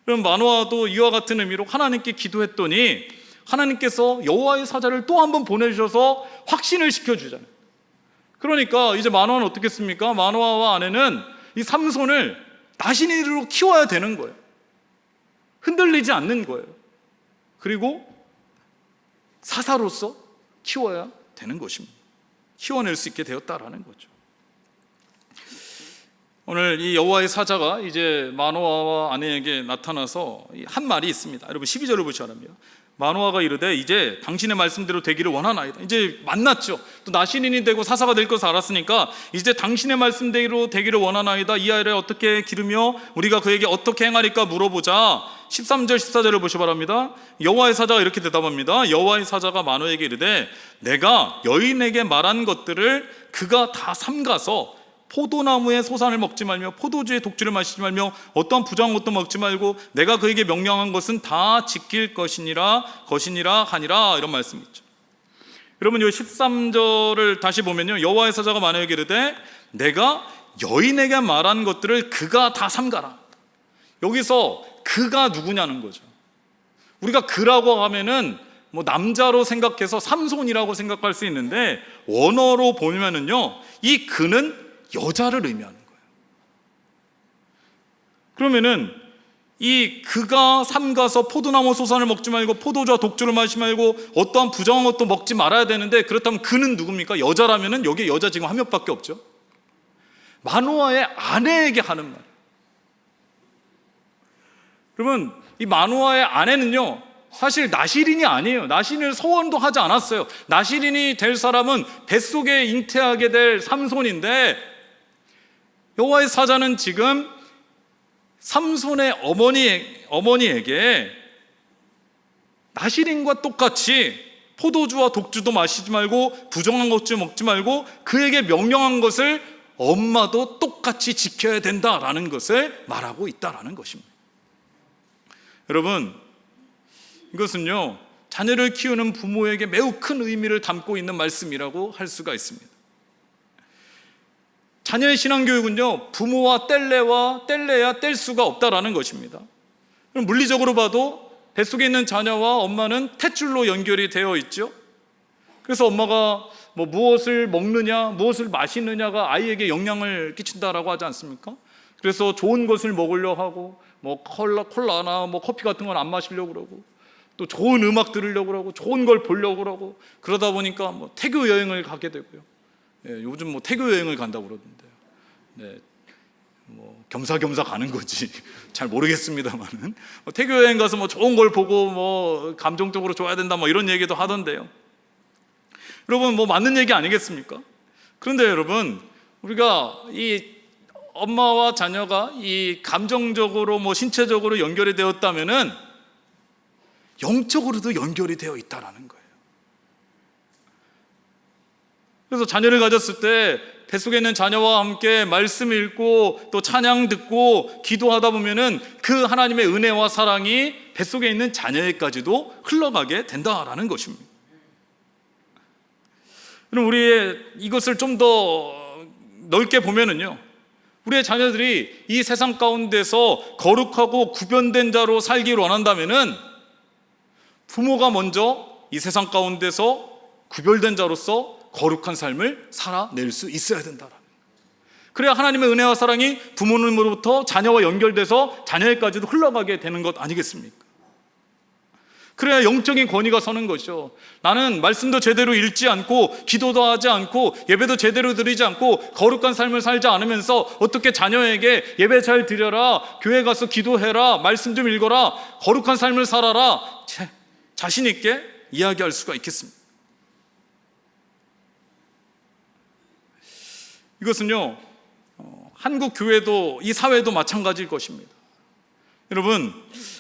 그럼 마노아도 이와 같은 의미로 하나님께 기도했더니 하나님께서 여호와의 사자를 또 한 번 보내주셔서 확신을 시켜주잖아요. 그러니까 이제 마노아는 어떻게 했습니까? 마노아와 아내는 이 삼손을 나신이로 키워야 되는 거예요. 흔들리지 않는 거예요. 그리고 사사로서 키워야 되는 것입니다. 키워낼 수 있게 되었다라는 거죠. 오늘 이 여호와의 사자가 이제 마노아와 아내에게 나타나서 한 말이 있습니다. 여러분 12절을 보시기 바랍니다. 마노아가 이르되 이제 당신의 말씀대로 되기를 원하나이다. 이제 만났죠. 또 나신인이 되고 사사가 될 것을 알았으니까 이제 당신의 말씀대로 되기를 원하나이다. 이 아이를 어떻게 기르며 우리가 그에게 어떻게 행하리까 물어보자. 13절 14절을 보시기 바랍니다. 여호와의 사자가 이렇게 대답합니다. 여호와의 사자가 마노아에게 이르되 내가 여인에게 말한 것들을 그가 다 삼가서 포도나무의 소산을 먹지 말며 포도주의 독주를 마시지 말며 어떠한 부정한 것도 먹지 말고 내가 그에게 명령한 것은 다 지킬 것이니라 하니라, 이런 말씀이 있죠. 여러분, 이 13절을 다시 보면요, 여호와의 사자가 마노아에게 이르되 내가 여인에게 말한 것들을 그가 다 삼가라. 여기서 그가 누구냐는 거죠. 우리가 그라고 하면은 뭐 남자로 생각해서 삼손이라고 생각할 수 있는데 원어로 보면은요, 이 그는 여자를 의미하는 거예요. 그러면은 이 그가 삼가서 포도나무 소산을 먹지 말고 포도주와 독주를 마시지 말고 어떠한 부정한 것도 먹지 말아야 되는데, 그렇다면 그는 누굽니까? 여자라면은 여기에 여자 지금 한 명밖에 없죠. 마노아의 아내에게 하는 말이에요. 그러면 이 마노아의 아내는요, 사실 나실인이 아니에요. 나실인을 서원도 하지 않았어요. 나실인이 될 사람은 뱃속에 잉태하게 될 삼손인데, 여호와의 사자는 지금 삼손의 어머니에게 나실인과 똑같이 포도주와 독주도 마시지 말고 부정한 것도 먹지 말고 그에게 명령한 것을 엄마도 똑같이 지켜야 된다라는 것을 말하고 있다라는 것입니다. 여러분, 이것은요, 자녀를 키우는 부모에게 매우 큰 의미를 담고 있는 말씀이라고 할 수가 있습니다. 자녀의 신앙교육은요, 부모와 뗄래야 뗄 수가 없다라는 것입니다. 그럼 물리적으로 봐도 뱃속에 있는 자녀와 엄마는 탯줄로 연결이 되어 있죠. 그래서 엄마가 뭐 무엇을 먹느냐, 무엇을 마시느냐가 아이에게 영향을 끼친다라고 하지 않습니까? 그래서 좋은 것을 먹으려 하고 뭐 콜라나 뭐 커피 같은 건 안 마시려고 그러고 또 좋은 음악 들으려고 그러고 좋은 걸 보려고 그러고 그러다 보니까 뭐 태교 여행을 가게 되고요. 예, 요즘 뭐 태교 여행을 간다고 그러던데요. 네, 뭐 겸사겸사 가는 거지 잘 모르겠습니다만은 태교 여행 가서 뭐 좋은 걸 보고 뭐 감정적으로 좋아야 된다 뭐 이런 얘기도 하던데요. 여러분, 뭐 맞는 얘기 아니겠습니까? 그런데 여러분, 우리가 이 엄마와 자녀가 이 감정적으로 뭐 신체적으로 연결이 되었다면은 영적으로도 연결이 되어 있다라는 거예요. 그래서 자녀를 가졌을 때 뱃속에 있는 자녀와 함께 말씀 읽고 또 찬양 듣고 기도하다 보면은 그 하나님의 은혜와 사랑이 뱃속에 있는 자녀에까지도 흘러가게 된다라는 것입니다. 그럼 우리의 이것을 좀 더 넓게 보면은요, 우리의 자녀들이 이 세상 가운데서 거룩하고 구별된 자로 살기를 원한다면은 부모가 먼저 이 세상 가운데서 구별된 자로서 거룩한 삶을 살아낼 수 있어야 된다라는 거예요. 그래야 하나님의 은혜와 사랑이 부모님으로부터 자녀와 연결돼서 자녀에까지도 흘러가게 되는 것 아니겠습니까? 그래야 영적인 권위가 서는 것이죠. 나는 말씀도 제대로 읽지 않고 기도도 하지 않고 예배도 제대로 드리지 않고 거룩한 삶을 살지 않으면서 어떻게 자녀에게 예배 잘 드려라, 교회 가서 기도해라, 말씀 좀 읽어라, 거룩한 삶을 살아라 자신 있게 이야기할 수가 있겠습니다. 이것은요, 한국 교회도 이 사회도 마찬가지일 것입니다. 여러분,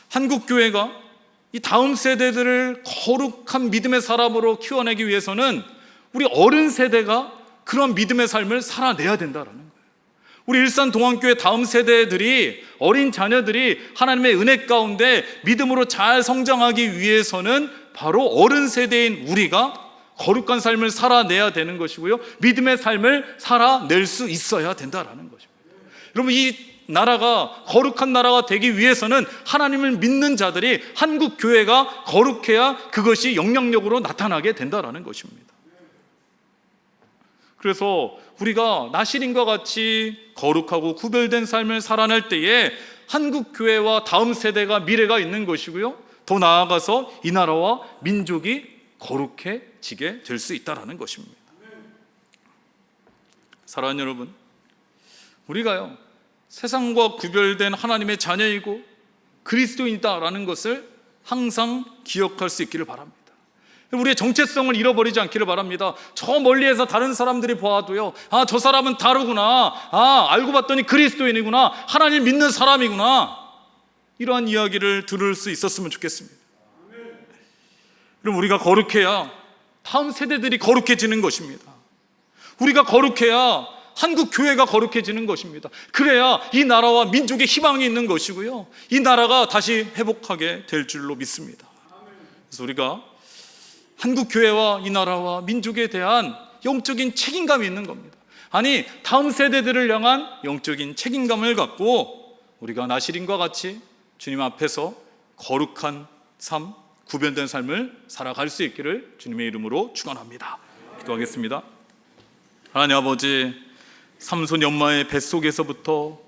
한국 교회가 이 다음 세대들을 거룩한 믿음의 사람으로 키워내기 위해서는 우리 어른 세대가 그런 믿음의 삶을 살아내야 된다라는 거예요. 우리 일산 동안교회 다음 세대들이, 어린 자녀들이 하나님의 은혜 가운데 믿음으로 잘 성장하기 위해서는 바로 어른 세대인 우리가 거룩한 삶을 살아내야 되는 것이고요, 믿음의 삶을 살아낼 수 있어야 된다라는 것입니다. 여러분, 이 나라가 거룩한 나라가 되기 위해서는 하나님을 믿는 자들이, 한국 교회가 거룩해야 그것이 영향력으로 나타나게 된다라는 것입니다. 그래서 우리가 나시린과 같이 거룩하고 구별된 삶을 살아낼 때에 한국 교회와 다음 세대가 미래가 있는 것이고요, 더 나아가서 이 나라와 민족이 거룩해지게 될 수 있다라는 것입니다. 사랑하는 여러분, 우리가요, 세상과 구별된 하나님의 자녀이고 그리스도인이다라는 것을 항상 기억할 수 있기를 바랍니다. 우리의 정체성을 잃어버리지 않기를 바랍니다. 저 멀리에서 다른 사람들이 보아도요, 아, 저 사람은 다르구나, 아, 알고 봤더니 그리스도인이구나, 하나님 믿는 사람이구나, 이러한 이야기를 들을 수 있었으면 좋겠습니다. 그럼 우리가 거룩해야 다음 세대들이 거룩해지는 것입니다. 우리가 거룩해야 한국 교회가 거룩해지는 것입니다. 그래야 이 나라와 민족의 희망이 있는 것이고요, 이 나라가 다시 회복하게 될 줄로 믿습니다. 그래서 우리가 한국 교회와 이 나라와 민족에 대한 영적인 책임감이 있는 겁니다. 아니, 다음 세대들을 향한 영적인 책임감을 갖고 우리가 나시린과 같이 주님 앞에서 거룩한 삶, 구별된 삶을 살아갈 수 있기를 주님의 이름으로 축원합니다. 기도하겠습니다. 하나님 아버지, 삼손 엄마의 뱃속에서부터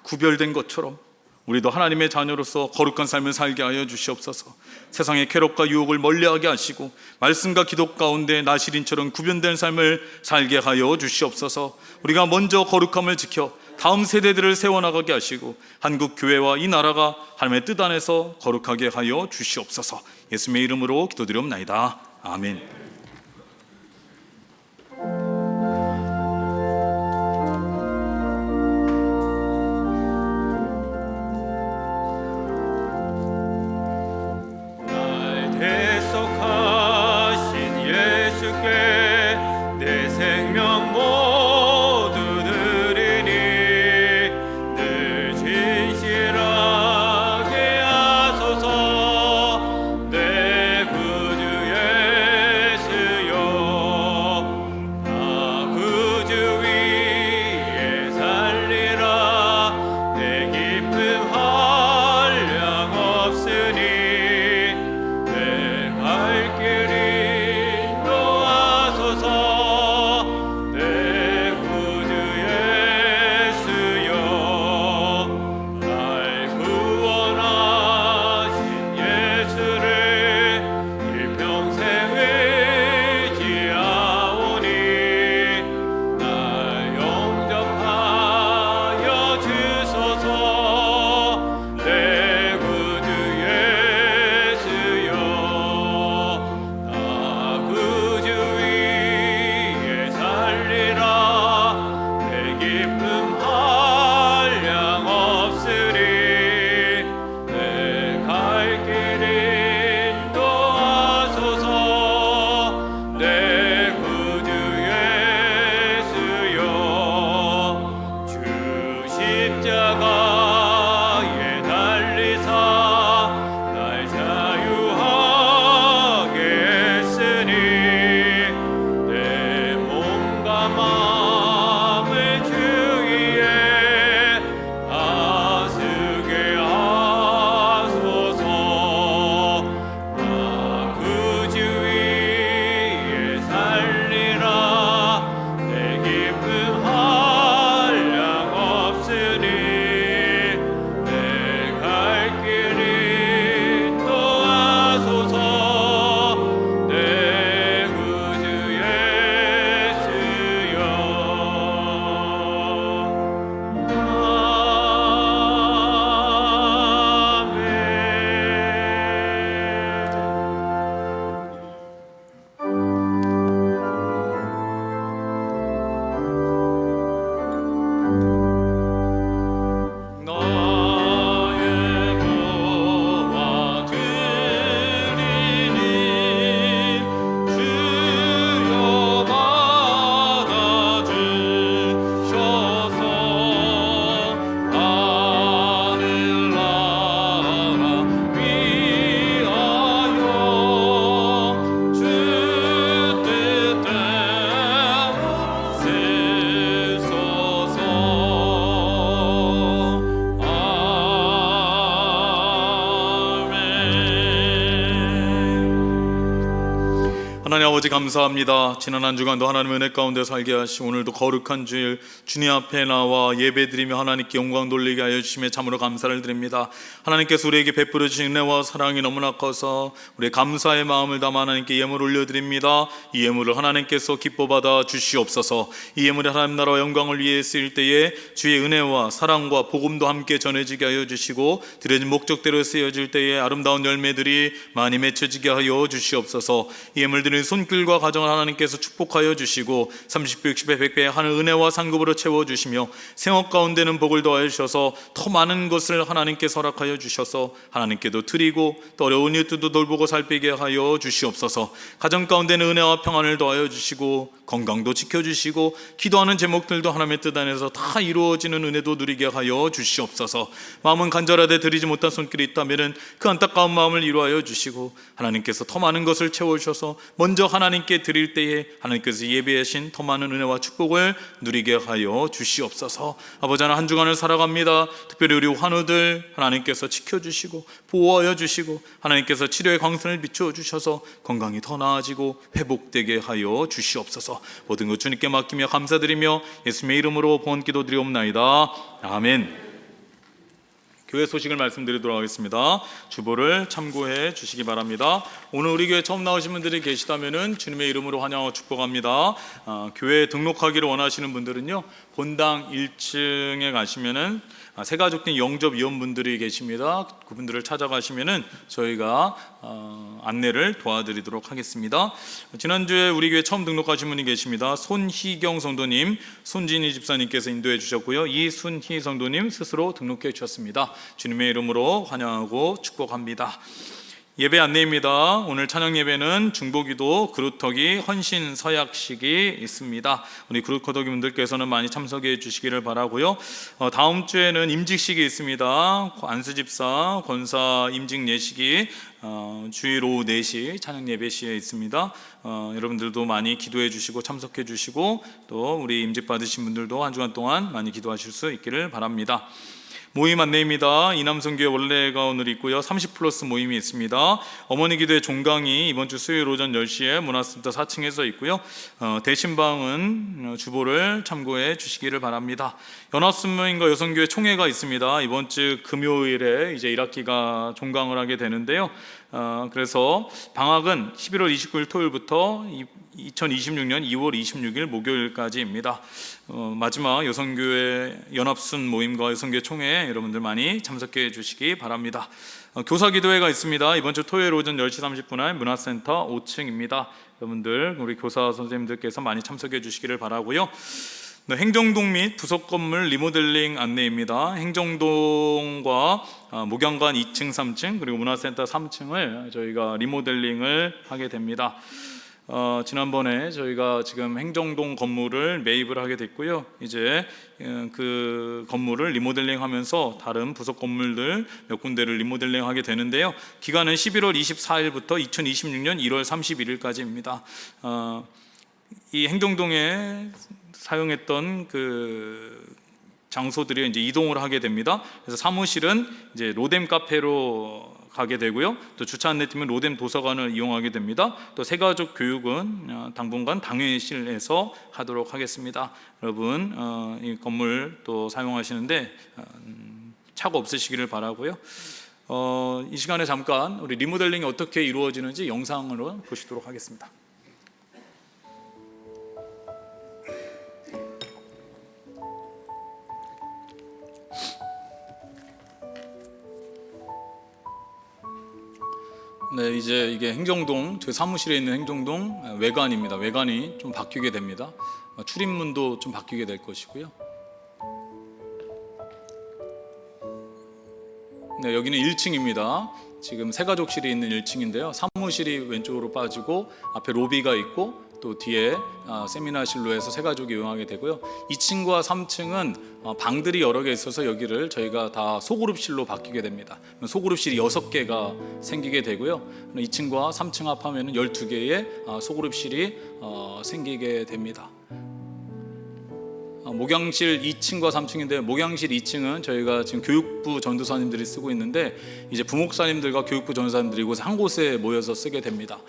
구별된 것처럼 우리도 하나님의 자녀로서 거룩한 삶을 살게 하여 주시옵소서. 세상의 쾌락과 유혹을 멀리하게 하시고 말씀과 기도 가운데 나시린처럼 구별된 삶을 살게 하여 주시옵소서. 우리가 먼저 거룩함을 지켜 다음 세대들을 세워나가게 하시고 한국 교회와 이 나라가 하나님의 뜻 안에서 거룩하게 하여 주시옵소서. 예수님의 이름으로 기도드리옵나이다. 아멘. 하나님 아버지 감사합니다. 지난 한 주간도 하나님의 은혜 가운데 살게 하시고 오늘도 거룩한 주일 주님 앞에 나와 예배드리며 하나님께 영광 돌리게 하여 주심에 참으로 감사를 드립니다. 하나님께서 우리에게 베풀어 주신 은혜와 사랑이 너무나 커서 우리의 감사의 마음을 담아 하나님께 예물 올려드립니다. 이 예물을 하나님께서 기뻐 받아 주시옵소서. 이 예물이 하나님 나라와 영광을 위해 쓰일 때에 주의 은혜와 사랑과 복음도 함께 전해지게 하여 주시고 드려진 목적대로 쓰여질 때에 아름다운 열매들이 많이 맺혀지게 하여 주시옵소서. 이 예물들은 손길과 가정을 하나님께서 축복하여 주시고 30배, 60배, 100배 하늘 은혜와 상급으로 채워주시며 생업 가운데는 복을 더하여 주셔서 더 많은 것을 하나님께 허락하여 주셔서 하나님께도 드리고 또 어려운 이웃들도 돌보고 살피게 하여 주시옵소서. 가정 가운데는 은혜와 평안을 더하여 주시고 건강도 지켜주시고 기도하는 제목들도 하나님의 뜻 안에서 다 이루어지는 은혜도 누리게 하여 주시옵소서. 마음은 간절하되 드리지 못한 손길이 있다면 그 안타까운 마음을 이루하여 주시고 하나님께서 더 많은 것을 채워주셔서 먼저 하나님께 드릴 때에 하나님께서 예배하신 더 많은 은혜와 축복을 누리게 하여 주시옵소서. 아버지 하나님 한 주간을 살아갑니다. 특별히 우리 환우들 하나님께서 지켜주시고 보호하여 주시고 하나님께서 치료의 광선을 비춰주셔서 건강이 더 나아지고 회복되게 하여 주시옵소서. 모든 것 주님께 맡기며 감사드리며 예수님의 이름으로 번원 기도드리옵나이다. 아멘. 교회 소식을 말씀드리도록 하겠습니다. 주보를 참고해 주시기 바랍니다. 오늘 우리 교회 처음 나오신 분들이 계시다면 주님의 이름으로 환영하고 축복합니다. 교회에 등록하기를 원하시는 분들은요, 본당 1층에 가시면은 새가족된 영접위원분들이 계십니다. 그분들을 찾아가시면은 저희가 안내를 도와드리도록 하겠습니다. 지난주에 우리 교회 처음 등록하신 분이 계십니다. 손희경 성도님, 손진희 집사님께서 인도해 주셨고요. 이순희 성도님 스스로 등록해 주셨습니다. 주님의 이름으로 환영하고 축복합니다. 예배 안내입니다. 오늘 찬양 예배는 중보기도 그루터기 헌신 서약식이 있습니다. 우리 그루터기 분들께서는 많이 참석해 주시기를 바라고요. 다음 주에는 임직식이 있습니다. 안수집사 권사 임직 예식이 주일 오후 4시 찬양 예배 시에 있습니다. 여러분들도 많이 기도해 주시고 참석해 주시고 또 우리 임직 받으신 분들도 한 주간 동안 많이 기도하실 수 있기를 바랍니다. 모임 안내입니다. 이남성교회 원래가 오늘 있고요. 30+ 모임이 있습니다. 어머니 기도회 종강이 이번 주 수요일 오전 10시에 문화센터 4층에서 있고요. 대신방은 주보를 참고해 주시기를 바랍니다. 연합순모임과 여성교회 총회가 있습니다. 이번 주 금요일에 이제 1학기가 종강을 하게 되는데요. 그래서 방학은 11월 29일 토요일부터 2026년 2월 26일 목요일까지입니다. 마지막 여성교회 연합순 모임과 여성교회 총회에 여러분들 많이 참석해 주시기 바랍니다. 교사기도회가 있습니다. 이번 주 토요일 오전 10시 30분에 문화센터 5층입니다. 여러분들 우리 교사 선생님들께서 많이 참석해 주시기를 바라고요. 행정동 및 부속 건물 리모델링 안내입니다. 행정동과 목양관 2층, 3층 그리고 문화센터 3층을 저희가 리모델링을 하게 됩니다. 지난번에 저희가 지금 행정동 건물을 매입을 하게 됐고요. 이제 그 건물을 리모델링하면서 다른 부속 건물들 몇 군데를 리모델링하게 되는데요. 기간은 11월 24일부터 2026년 1월 31일까지입니다. 이 행정동에 사용했던 그 장소들이 이제 이동을 하게 됩니다. 그래서 사무실은 이제 로뎀 카페로 가게 되고요. 또 주차 안내팀은 로뎀 도서관을 이용하게 됩니다. 또 새가족 교육은 당분간 당회실에서 하도록 하겠습니다. 여러분 이 건물 또 사용하시는데 착오 없으시기를 바라고요. 이 시간에 잠깐 우리 리모델링이 어떻게 이루어지는지 영상으로 보시도록 하겠습니다. 네, 이제 이게 행정동, 제 사무실에 있는 행정동 외관입니다. 외관이 좀 바뀌게 됩니다. 출입문도 좀 바뀌게 될 것이고요. 네, 여기는 1층입니다. 지금 새가족실이 있는 1층인데요. 사무실이 왼쪽으로 빠지고 앞에 로비가 있고 또 뒤에 세미나실로 해서 새가족이 이용하게 되고요. 2층과 3층은 방들이 여러 개 있어서 여기를 저희가 다 소그룹실로 바뀌게 됩니다. 소그룹실이 6개가 생기게 되고요. 2층과 3층 합하면 12개의 소그룹실이 생기게 됩니다. 목양실 2층과 3층인데 목양실 2층은 저희가 지금 교육부 전도사님들이 쓰고 있는데 이제 부목사님들과 교육부 전도사님들이 이곳 한 곳에 모여서 쓰게 됩니다.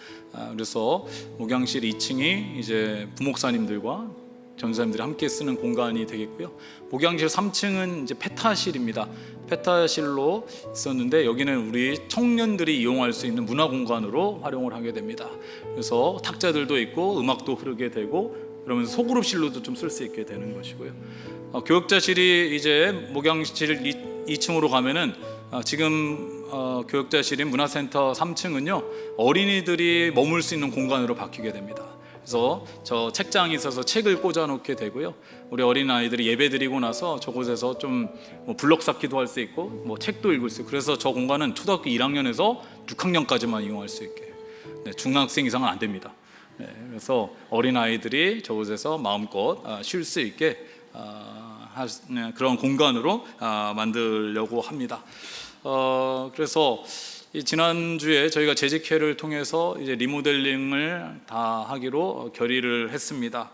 그래서 목양실 2층이 이제 부목사님들과 전도사님들이 함께 쓰는 공간이 되겠고요. 목양실 3층은 이제 페타실입니다. 페타실로 있었는데 여기는 우리 청년들이 이용할 수 있는 문화 공간으로 활용을 하게 됩니다. 그래서 탁자들도 있고 음악도 흐르게 되고 그러면서 소그룹실로도 좀 쓸 수 있게 되는 것이고요. 교역자실이 이제 목양실 2층으로 가면은 지금 교역자실인 문화센터 3층은요 어린이들이 머물 수 있는 공간으로 바뀌게 됩니다. 그래서 저 책장이 있어서 책을 꽂아놓게 되고요. 우리 어린 아이들이 예배 드리고 나서 저곳에서 좀 블록 쌓기도 할 수 있고 뭐 책도 읽을 수 있고 그래서 저 공간은 초등학교 1학년에서 6학년까지만 이용할 수 있게. 네, 중학생 이상은 안 됩니다. 네, 그래서 어린 아이들이 저곳에서 마음껏 쉴 수 있게 그런 공간으로 만들려고 합니다. 그래서 지난주에 저희가 재직회를 통해서 이제 리모델링을 다 하기로 결의를 했습니다.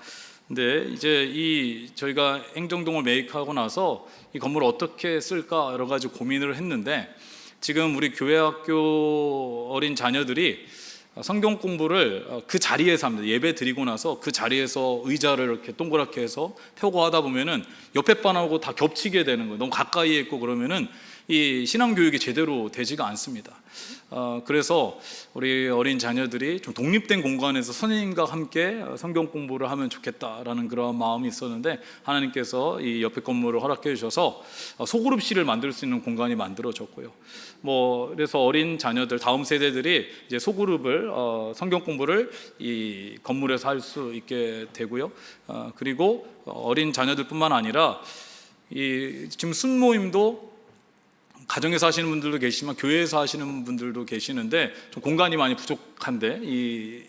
근데 이제 저희가 행정동을 매입하고 나서 이 건물을 어떻게 쓸까 여러 가지 고민을 했는데 지금 우리 교회학교 어린 자녀들이 성경 공부를 그 자리에서 합니다. 예배 드리고 나서 그 자리에서 의자를 이렇게 동그랗게 해서 펴고 하다 보면은 옆에 반하고 다 겹치게 되는 거예요. 너무 가까이에 있고 그러면은 이 신앙 교육이 제대로 되지가 않습니다. 그래서 우리 어린 자녀들이 좀 독립된 공간에서 선생님과 함께 성경 공부를 하면 좋겠다라는 그런 마음이 있었는데 하나님께서 이 옆에 건물을 허락해 주셔서 소그룹실을 만들 수 있는 공간이 만들어졌고요. 그래서 어린 자녀들 다음 세대들이 이제 소그룹을 성경 공부를 이 건물에서 할 수 있게 되고요. 그리고 어린 자녀들뿐만 아니라 지금 순모임도 가정에서 하시는 분들도 계시지만 교회에서 하시는 분들도 계시는데 좀 공간이 많이 부족한데 이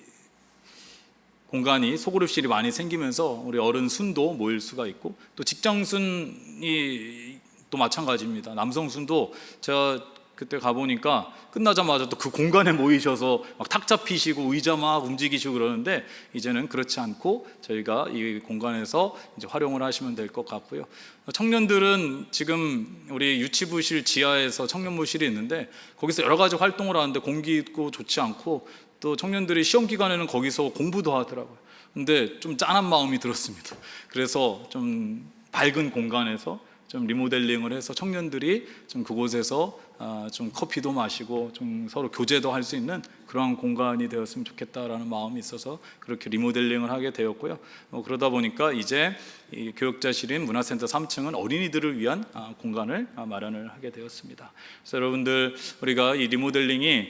공간이 소그룹실이 많이 생기면서 우리 어른 순도 모일 수가 있고 또 직장 순이 또 마찬가지입니다. 남성 순도 제가 그때 가보니까 끝나자마자 또 그 공간에 모이셔서 막 탁자 피시고 의자 막 움직이시고 그러는데 이제는 그렇지 않고 저희가 이 공간에서 이제 활용을 하시면 될 것 같고요. 청년들은 지금 우리 유치부실 지하에서 청년부실이 있는데 거기서 여러 가지 활동을 하는데 공기 있고 좋지 않고 또 청년들이 시험 기간에는 거기서 공부도 하더라고요. 근데 좀 짠한 마음이 들었습니다. 그래서 좀 밝은 공간에서 좀 리모델링을 해서 청년들이 좀 그곳에서 좀 커피도 마시고 좀 서로 교제도 할 수 있는 그러한 공간이 되었으면 좋겠다라는 마음이 있어서 그렇게 리모델링을 하게 되었고요. 그러다 보니까 이제 이 교역자실인 문화센터 3층은 어린이들을 위한 공간을 마련을 하게 되었습니다. 그래서 여러분들 우리가 이 리모델링이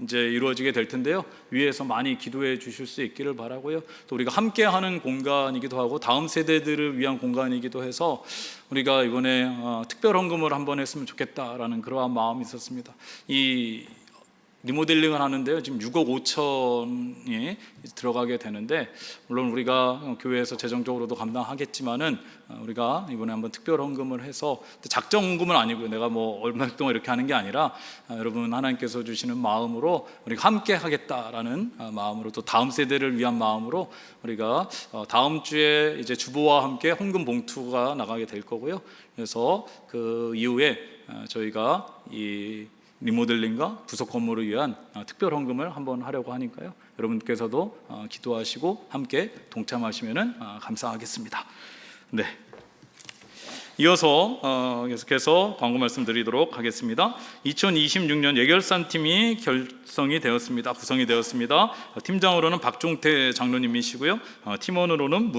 이제 이루어지게 될 텐데요. 위에서 많이 기도해 주실 수 있기를 바라고요. 또 우리가 함께하는 공간이기도 하고 다음 세대들을 위한 공간이기도 해서 우리가 이번에 특별 헌금을 한번 했으면 좋겠다라는 그러한 마음이 있었습니다. 이 리모델링을 하는데요. 지금 6억 5천이 들어가게 되는데 물론 우리가 교회에서 재정적으로도 감당하겠지만은 우리가 이번에 한번 특별 헌금을 해서 작정 헌금은 아니고요. 내가 뭐 얼마 동안 이렇게 하는 게 아니라 여러분 하나님께서 주시는 마음으로 우리가 함께 하겠다라는 마음으로 또 다음 세대를 위한 마음으로 우리가 다음 주에 이제 주보와 함께 헌금 봉투가 나가게 될 거고요. 그래서 그 이후에 저희가 이 리모델링과 부속 건물을 위한 특별 헌금을 한번 하려고 하니까요. 여러분께서도 기도하시고 함께 동참하시면 감사하겠습니다. 네. 이어서 계속해서 광고 말씀드리도록 하겠습니다. 2026년 예결산팀이 결성이 되었습니다. 구성이 되었습니다. 팀장으로는 박종태 장로님이시고요. 팀원으로는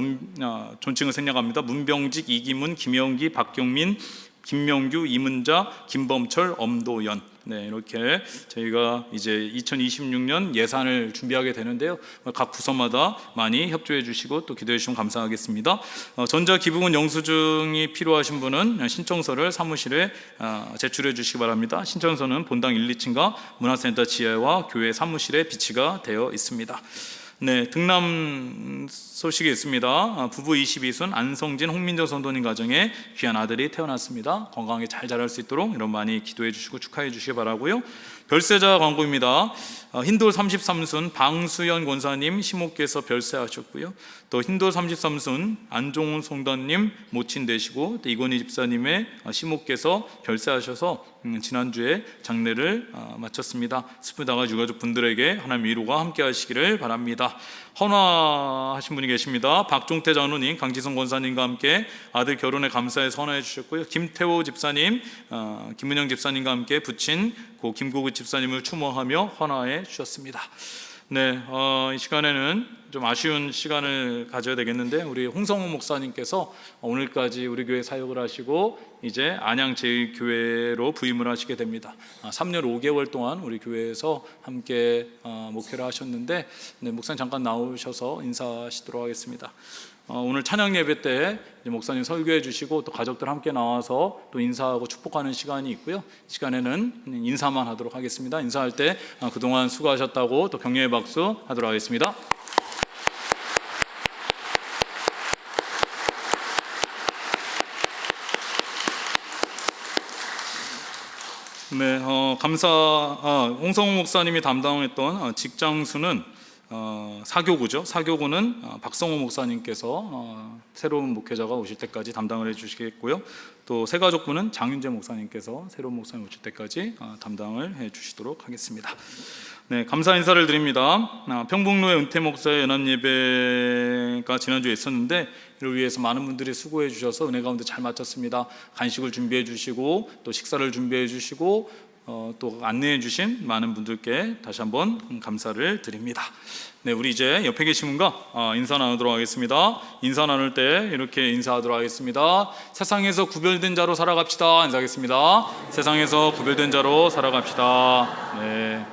존칭을 생략합니다. 문병직, 이기문, 김영기, 박경민, 김명규, 이문자, 김범철, 엄도연. 네, 이렇게 저희가 이제 2026년 예산을 준비하게 되는데요. 각 부서마다 많이 협조해 주시고 또 기도해 주시면 감사하겠습니다. 전자기부금 영수증이 필요하신 분은 신청서를 사무실에 제출해 주시기 바랍니다. 신청서는 본당 1, 2층과 문화센터 지하와 교회 사무실에 비치가 되어 있습니다. 네, 등남 소식이 있습니다. 부부 22순 안성진 홍민정 선도님 가정에 귀한 아들이 태어났습니다. 건강하게 잘 자랄 수 있도록 여러분 많이 기도해 주시고 축하해 주시기 바라고요. 별세자 광고입니다. 흰돌 33순 방수연 권사님 시목께서 별세하셨고요. 또 흰돌 33순 안종훈 송단님 모친 되시고 또 이건희 집사님의 시목께서 별세하셔서 지난주에 장례를 마쳤습니다. 슬프다가 유가족 분들에게 하나님 위로가 함께 하시기를 바랍니다. 헌화하신 분이 계십니다. 박종태 장로님, 강지성 권사님과 함께 아들 결혼에 감사해서 헌화해 주셨고요. 김태호 집사님, 김은영 집사님과 함께 부친 고 김고구 집사님을 추모하며 헌화해 주셨습니다. 네, 이 시간에는 좀 아쉬운 시간을 가져야 되겠는데 우리 홍성호 목사님께서 오늘까지 우리 교회 사역을 하시고 이제 안양제일교회로 부임을 하시게 됩니다. 3년 5개월 동안 우리 교회에서 함께 목회를 하셨는데 네, 목사님 잠깐 나오셔서 인사하시도록 하겠습니다. 오늘 찬양 예배 때 목사님 설교해 주시고 또 가족들 함께 나와서 또 인사하고 축복하는 시간이 있고요. 시간에는 인사만 하도록 하겠습니다. 인사할 때 그동안 수고하셨다고 또 격려의 박수 하도록 하겠습니다. 네, 홍성호 목사님이 담당했던 직장수는 사교구죠. 사교구는 박성호 목사님께서 새로운 목회자가 오실 때까지 담당을 해주시겠고요. 또 새가족부는 장윤재 목사님께서 새로운 목사님 오실 때까지 담당을 해주시도록 하겠습니다. 네, 감사 인사를 드립니다. 평북로의 은퇴 목사의 연합 예배가 지난주에 있었는데 이를 위해서 많은 분들이 수고해 주셔서 은혜 가운데 잘 마쳤습니다. 간식을 준비해 주시고 또 식사를 준비해 주시고 또 안내해 주신 많은 분들께 다시 한번 감사를 드립니다. 네, 우리 이제 옆에 계신 분과 인사 나누도록 하겠습니다. 인사 나눌 때 이렇게 인사하도록 하겠습니다. 세상에서 구별된 자로 살아갑시다. 인사하겠습니다. 세상에서 구별된 자로 살아갑시다. 네.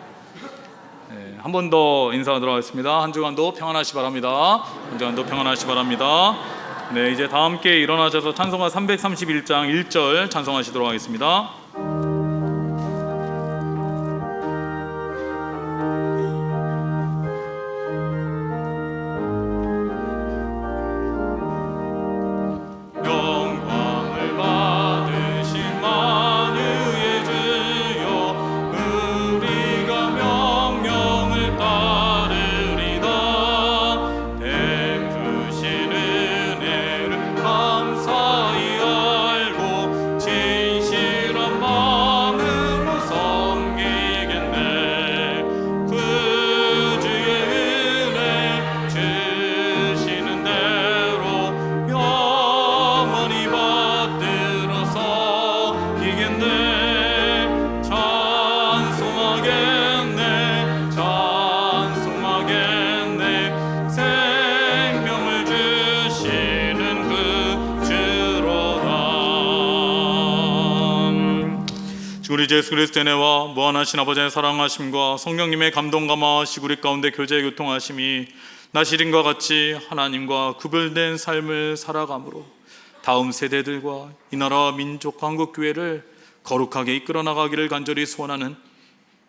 한 번 더 인사하도록 하겠습니다. 한 주간도 평안하시 바랍니다. 한 주간도 평안하시 바랍니다. 네, 이제 다 함께 일어나셔서 찬송가 331장 1절 찬송하시도록 하겠습니다. 우리 예수 그리스도의 은혜와 무한하신 아버지의 사랑하심과 성령님의 감동 감화하시고 우리 가운데 교제 교통하심이 나시린과 같이 하나님과 구별된 삶을 살아감으로 다음 세대들과 이 나라 민족 한국교회를 거룩하게 이끌어 나가기를 간절히 소원하는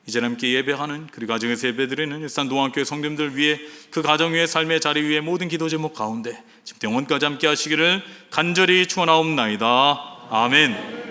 이제는 함께 예배하는 그리고 가정에서 예배드리는 일산 동안교회 성도님들 위해 그 가정 위에 삶의 자리 위에 모든 기도 제목 가운데 지금 영원까지 함께 하시기를 간절히 축원하옵나이다. 아멘.